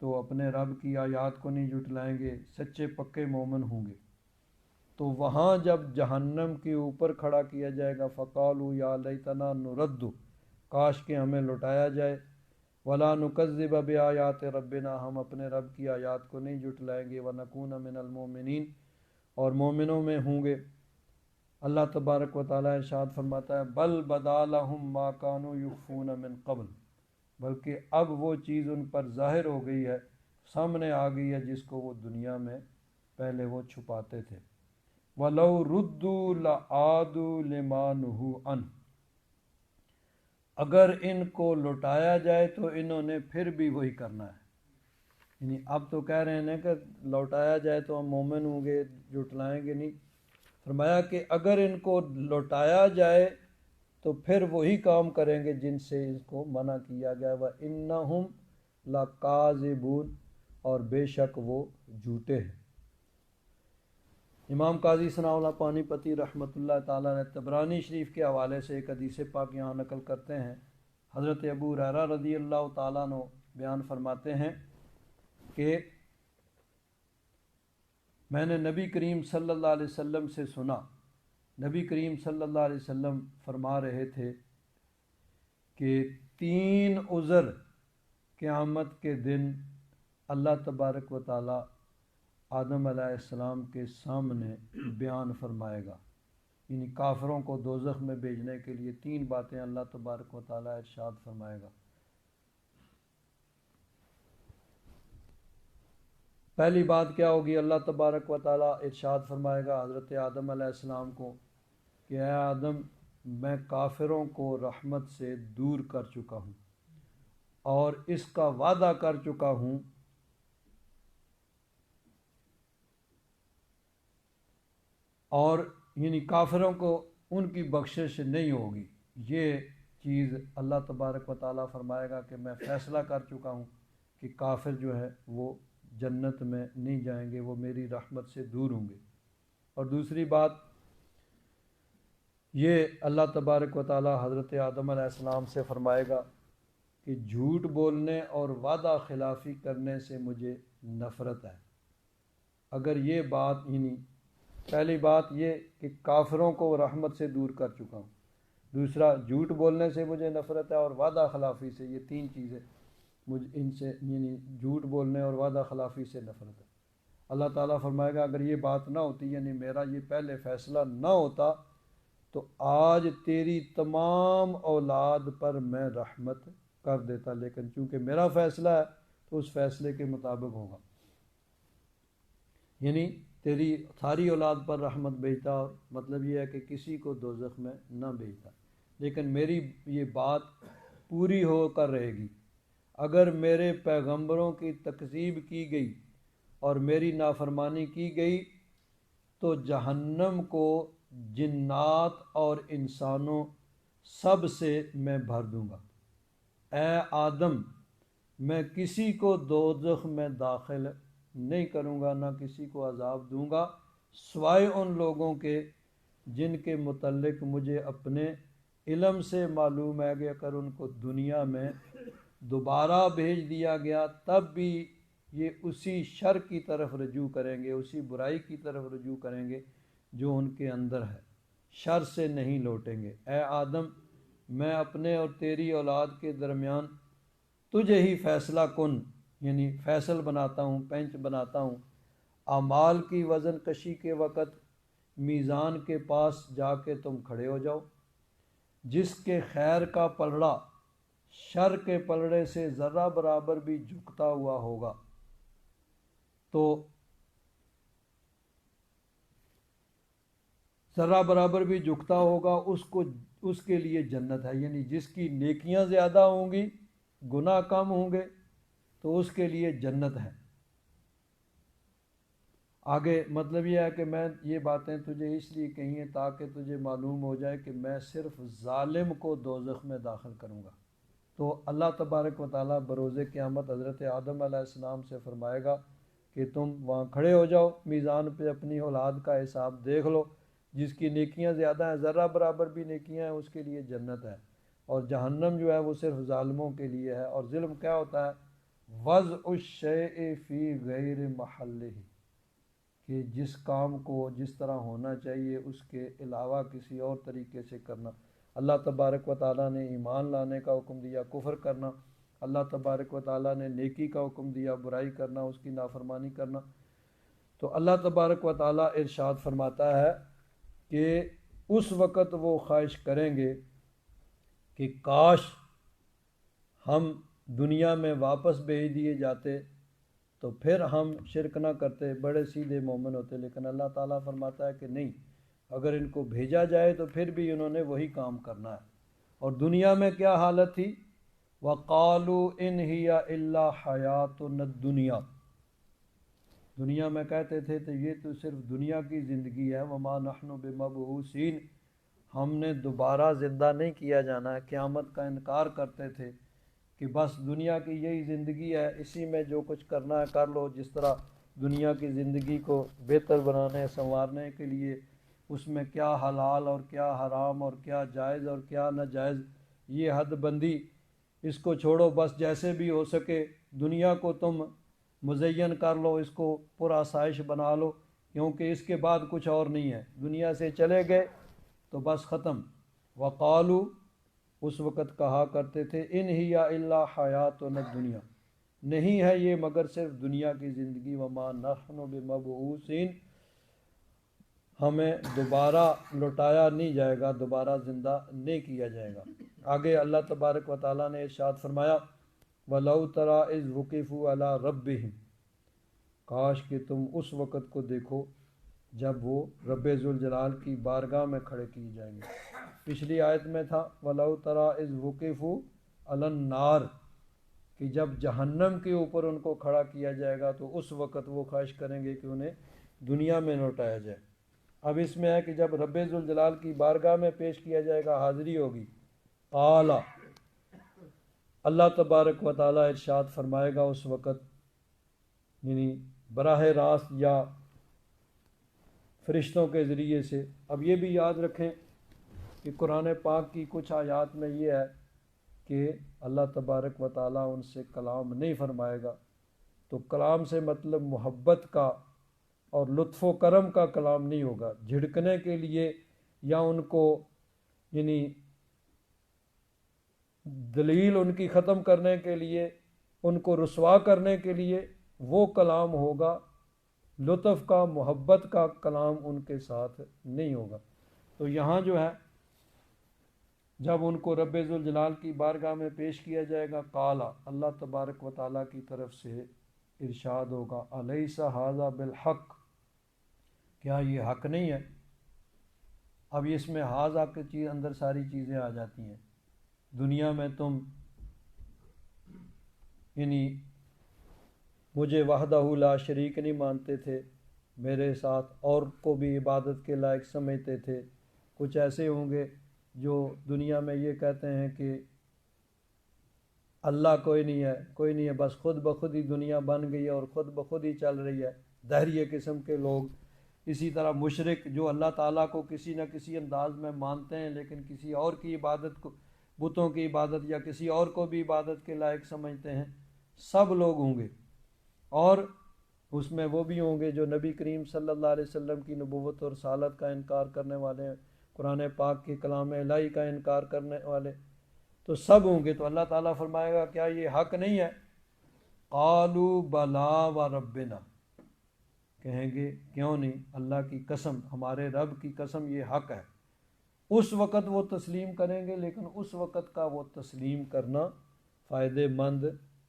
تو اپنے رب کی آیات کو نہیں جھٹلائیں گے، سچے پکے مومن ہوں گے۔ تو وہاں جب جہنم کے اوپر کھڑا کیا جائے گا، فقالوا یا لیتنا نرد، کاش کہ ہمیں لوٹایا جائے، ولا نکذب بآیات ربنا، ہم اپنے رب کی آیات کو نہیں جھٹلائیں گے، ونکون من المؤمنین، اور مومنوں میں ہوں گے۔ اللہ تبارک و تعالیٰ ارشاد فرماتا ہے، بل بدا لہم ما کانوا یخفون من قبل، بلکہ اب وہ چیز ان پر ظاہر ہو گئی ہے، سامنے آ گئی ہے جس کو وہ دنیا میں پہلے وہ چھپاتے تھے۔ وَلَوْ رُدُّوا لَعَادُوا لِمَا نُهُوا عَنْهُ، اگر ان کو لوٹایا جائے تو انہوں نے پھر بھی وہی کرنا ہے، یعنی اب تو کہہ رہے ہیں کہ لوٹایا جائے تو ہم مومن ہوں گے، جھٹلائیں گے نہیں۔ فرمایا کہ اگر ان کو لوٹایا جائے تو پھر وہی کام کریں گے جن سے اس کو منع کیا گیا، وَإِنَّهُمْ لَكَاذِبُونَ، اور بے شک وہ جھوٹے ہیں۔ امام قاضی ثناء اللہ پانی پتی رحمۃ اللہ تعالیٰ نے طبرانی شریف کے حوالے سے ایک حدیث پاک یہاں نقل کرتے ہیں۔ حضرت ابو ہریرہ رضی اللہ تعالیٰ عنہ بیان فرماتے ہیں کہ میں نے نبی کریم صلی اللہ علیہ وسلم سے سنا، نبی کریم صلی اللہ علیہ وسلم فرما رہے تھے کہ 3 عذر قیامت کے دن اللہ تبارک و تعالیٰ آدم علیہ السلام کے سامنے بیان فرمائے گا، یعنی کافروں کو دوزخ میں بھیجنے کے لیے 3 باتیں اللہ تبارک و تعالیٰ ارشاد فرمائے گا۔ پہلی بات کیا ہوگی؟ اللہ تبارک و تعالیٰ ارشاد فرمائے گا حضرت آدم علیہ السلام کو کہ اے آدم، میں کافروں کو رحمت سے دور کر چکا ہوں اور اس کا وعدہ کر چکا ہوں اور یعنی کافروں کو ان کی بخشش نہیں ہوگی۔ یہ چیز اللہ تبارک و تعالیٰ فرمائے گا کہ میں فیصلہ کر چکا ہوں کہ کافر جو ہے وہ جنت میں نہیں جائیں گے، وہ میری رحمت سے دور ہوں گے۔ اور دوسری بات یہ اللہ تبارک و تعالیٰ حضرت آدم علیہ السلام سے فرمائے گا کہ جھوٹ بولنے اور وعدہ خلافی کرنے سے مجھے نفرت ہے۔ اگر یہ بات یعنی پہلی بات یہ کہ کافروں کو رحمت سے دور کر چکا ہوں، دوسرا جھوٹ بولنے سے مجھے نفرت ہے، اور وعدہ خلافی سے، یہ 3 چیزیں مجھ ان سے یعنی جھوٹ بولنے اور وعدہ خلافی سے نفرت ہے۔ اللہ تعالیٰ فرمائے گا اگر یہ بات نہ ہوتی، یعنی میرا یہ پہلے فیصلہ نہ ہوتا، تو آج تیری تمام اولاد پر میں رحمت کر دیتا، لیکن چونکہ میرا فیصلہ ہے تو اس فیصلے کے مطابق ہوگا، یعنی تیری ساری اولاد پر رحمت بھیجتا، اور مطلب یہ ہے کہ کسی کو دوزخ میں نہ بھیجتا، لیکن میری یہ بات پوری ہو کر رہے گی۔ اگر میرے پیغمبروں کی تکذیب کی گئی اور میری نافرمانی کی گئی تو جہنم کو جنات اور انسانوں سب سے میں بھر دوں گا۔ اے آدم، میں کسی کو دوزخ میں داخل نہیں کروں گا، نہ کسی کو عذاب دوں گا، سوائے ان لوگوں کے جن کے متعلق مجھے اپنے علم سے معلوم ہے کہ اگر ان کو دنیا میں دوبارہ بھیج دیا گیا تب بھی یہ اسی شر کی طرف رجوع کریں گے، اسی برائی کی طرف رجوع کریں گے جو ان کے اندر ہے، شر سے نہیں لوٹیں گے۔ اے آدم، میں اپنے اور تیری اولاد کے درمیان تجھے ہی فیصلہ کن یعنی فیصل بناتا ہوں، پنچ بناتا ہوں۔ اعمال کی وزن کشی کے وقت میزان کے پاس جا کے تم کھڑے ہو جاؤ، جس کے خیر کا پلڑا شر کے پلڑے سے ذرہ برابر بھی جھکتا ہوا ہوگا تو ذرہ برابر بھی جھکتا ہوگا اس کے لیے جنت ہے، یعنی جس کی نیکیاں زیادہ ہوں گی، گناہ کم ہوں گے تو اس کے لیے جنت ہے۔ آگے مطلب یہ ہے کہ میں یہ باتیں تجھے اس لیے کہی ہیں تاکہ تجھے معلوم ہو جائے کہ میں صرف ظالم کو دوزخ میں داخل کروں گا۔ تو اللہ تبارک و تعالیٰ بروز قیامت حضرت آدم علیہ السلام سے فرمائے گا کہ تم وہاں کھڑے ہو جاؤ، میزان پہ اپنی اولاد کا حساب دیکھ لو، جس کی نیکیاں زیادہ ہیں، ذرہ برابر بھی نیکیاں ہیں، اس کے لیے جنت ہے، اور جہنم جو ہے وہ صرف ظالموں کے لیے ہے۔ اور ظلم کیا ہوتا ہے؟ وضع الشیء فی غیر محلہ، کہ جس کام کو جس طرح ہونا چاہیے اس کے علاوہ کسی اور طریقے سے کرنا۔ اللہ تبارک و تعالیٰ نے ایمان لانے کا حکم دیا، کفر کرنا، اللہ تبارک و تعالیٰ نے نیکی کا حکم دیا، برائی کرنا، اس کی نافرمانی کرنا۔ تو اللہ تبارک و تعالیٰ ارشاد فرماتا ہے کہ اس وقت وہ خواہش کریں گے کہ کاش ہم دنیا میں واپس بھیج دیے جاتے تو پھر ہم شرک نہ کرتے، بڑے سیدھے مومن ہوتے، لیکن اللہ تعالیٰ فرماتا ہے کہ نہیں، اگر ان کو بھیجا جائے تو پھر بھی انہوں نے وہی کام کرنا ہے۔ اور دنیا میں کیا حالت تھی؟ وَقَالُوا إِنْ هِيَ إِلَّا حَيَاتُنَا الدُّنْيَا، دنیا میں کہتے تھے تو یہ تو صرف دنیا کی زندگی ہے، وَمَا نَحْنُ بِمَبْعُوثِينَ، ہم نے دوبارہ زندہ نہیں کیا جانا ہے۔ قیامت کا انکار کرتے تھے کہ بس دنیا کی یہی زندگی ہے، اسی میں جو کچھ کرنا ہے کر لو، جس طرح دنیا کی زندگی کو بہتر بنانے سنوارنے کے لیے اس میں کیا حلال اور کیا حرام اور کیا جائز اور کیا ناجائز، یہ حد بندی اس کو چھوڑو، بس جیسے بھی ہو سکے دنیا کو تم مزین کر لو، اس کو پر آسائش بنا لو، کیونکہ اس کے بعد کچھ اور نہیں ہے، دنیا سے چلے گئے تو بس ختم۔ وقالو، اس وقت کہا کرتے تھے، ان ہی الا حیاتنا الدنیا، نہیں ہے یہ مگر صرف دنیا کی زندگی، وما نحن بمبعوثین، ہمیں دوبارہ لوٹایا نہیں جائے گا، دوبارہ زندہ نہیں کیا جائے گا۔ آگے اللہ تبارک و تعالیٰ نے ارشاد فرمایا وَلَوْ تَرَىٰ إِذْ وُقِفُوا عَلَىٰ رَبِّهِمْ، کاش کہ تم اس وقت کو دیکھو جب وہ رب ذوالجلال کی بارگاہ میں کھڑے کیے جائیں گے۔ پچھلی آیت میں تھا وَلَوْ تَرَىٰ إِذْ وُقِفُوا عَلَى النَّارِ، کہ جب جہنم کے اوپر ان کو کھڑا کیا جائے گا تو اس وقت وہ خواہش کریں گے کہ انہیں دنیا میں لوٹایا جائے۔ اب اس میں ہے کہ جب رب ذوالجلال کی بارگاہ میں پیش کیا جائے گا، حاضری ہوگی، قال، اللہ تبارک و تعالیٰ ارشاد فرمائے گا اس وقت، یعنی براہ راست یا فرشتوں کے ذریعے سے۔ اب یہ بھی یاد رکھیں کہ قرآن پاک کی کچھ آیات میں یہ ہے کہ اللہ تبارک و تعالیٰ ان سے کلام نہیں فرمائے گا، تو کلام سے مطلب محبت کا اور لطف و کرم کا کلام نہیں ہوگا، جھڑکنے کے لیے یا ان کو یعنی دلیل ان کی ختم کرنے کے لیے، ان کو رسوا کرنے کے لیے وہ کلام ہوگا، لطف کا محبت کا کلام ان کے ساتھ نہیں ہوگا۔ تو یہاں جو ہے جب ان کو رب ذوالجلال کی بارگاہ میں پیش کیا جائے گا، قال، اللہ تبارک و تعالیٰ کی طرف سے ارشاد ہوگا الیس ھذا بالحق، کیا یہ حق نہیں ہے؟ اب اس میں ھذا کی چیز اندر ساری چیزیں آ جاتی ہیں۔ دنیا میں تم یعنی مجھے وحدہ لا شریک نہیں مانتے تھے، میرے ساتھ اور کو بھی عبادت کے لائق سمجھتے تھے۔ کچھ ایسے ہوں گے جو دنیا میں یہ کہتے ہیں کہ اللہ کوئی نہیں ہے، کوئی نہیں ہے، بس خود بخود ہی دنیا بن گئی ہے اور خود بخود ہی چل رہی ہے، دہریہ قسم کے لوگ۔ اسی طرح مشرک جو اللہ تعالیٰ کو کسی نہ کسی انداز میں مانتے ہیں لیکن کسی اور کی عبادت کو، بتوں کی عبادت یا کسی اور کو بھی عبادت کے لائق سمجھتے ہیں، سب لوگ ہوں گے۔ اور اس میں وہ بھی ہوں گے جو نبی کریم صلی اللہ علیہ وسلم کی نبوت اور رسالت کا انکار کرنے والے ہیں، قرآن پاک کے کلام الہی کا انکار کرنے والے، تو سب ہوں گے۔ تو اللہ تعالیٰ فرمائے گا کیا یہ حق نہیں ہے؟ قالوا بلا و ربنا، کہیں گے کیوں نہیں، اللہ کی قسم، ہمارے رب کی قسم یہ حق ہے۔ اس وقت وہ تسلیم کریں گے، لیکن اس وقت کا وہ تسلیم کرنا فائدہ مند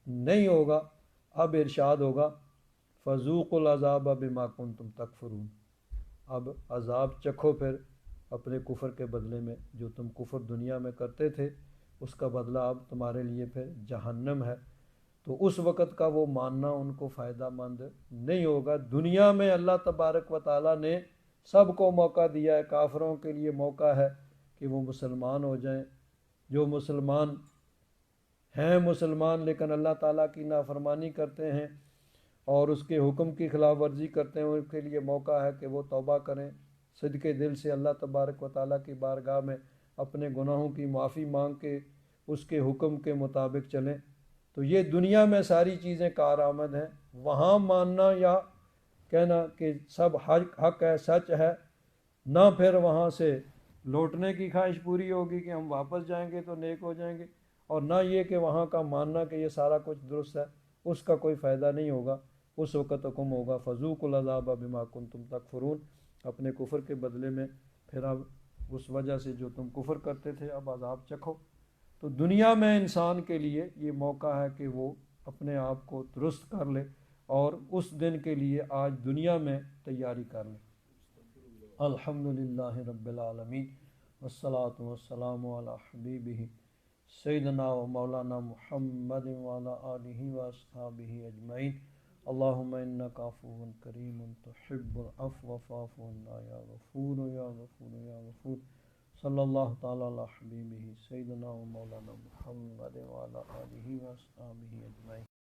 نہیں ہوگا۔ اب ارشاد ہوگا فذوقوا العذاب بما کنتم تکفرون، اب عذاب چکھو پھر اپنے کفر کے بدلے میں، جو تم کفر دنیا میں کرتے تھے اس کا بدلہ اب تمہارے لیے پھر جہنم ہے۔ تو اس وقت کا وہ ماننا ان کو فائدہ مند نہیں ہوگا۔ دنیا میں اللہ تبارک و تعالیٰ نے سب کو موقع دیا ہے، کافروں کے لیے موقع ہے کہ وہ مسلمان ہو جائیں، جو مسلمان ہیں مسلمان لیکن اللہ تعالیٰ کی نافرمانی کرتے ہیں اور اس کے حکم کی خلاف ورزی کرتے ہیں، ان کے لیے موقع ہے کہ وہ توبہ کریں، صدقے دل سے اللہ تبارک و تعالیٰ کی بارگاہ میں اپنے گناہوں کی معافی مانگ کے اس کے حکم کے مطابق چلیں۔ تو یہ دنیا میں ساری چیزیں کارآمد ہیں، وہاں ماننا یا کہنا کہ سب حق ہے، سچ ہے، نہ پھر وہاں سے لوٹنے کی خواہش پوری ہوگی کہ ہم واپس جائیں گے تو نیک ہو جائیں گے، اور نہ یہ کہ وہاں کا ماننا کہ یہ سارا کچھ درست ہے، اس کا کوئی فائدہ نہیں ہوگا۔ اس وقت حکم ہوگا فذوقوا العذاب بما کنتم تکفرون، اپنے کفر کے بدلے میں پھر اب اس وجہ سے جو تم کفر کرتے تھے اب عذاب چکھو۔ تو دنیا میں انسان کے لیے یہ موقع ہے کہ وہ اپنے آپ کو درست کر لے اور اس دن کے لیے آج دنیا میں تیاری کر لے۔ الحمدللہ رب العالمین والصلاة والسلام علی حبیبہ سیدنا و مولانا محمد وعلی آلہ واصحابہ اجمعین۔ اللہم انک عفو کریم تحب العفو فاعف عنا یا غفور یا غفور یا غفور۔ صلی اللہ تعالی علی حبیبہ سیدنا و مولانا محمد وعلی آلہ واصحابہ اجمعین۔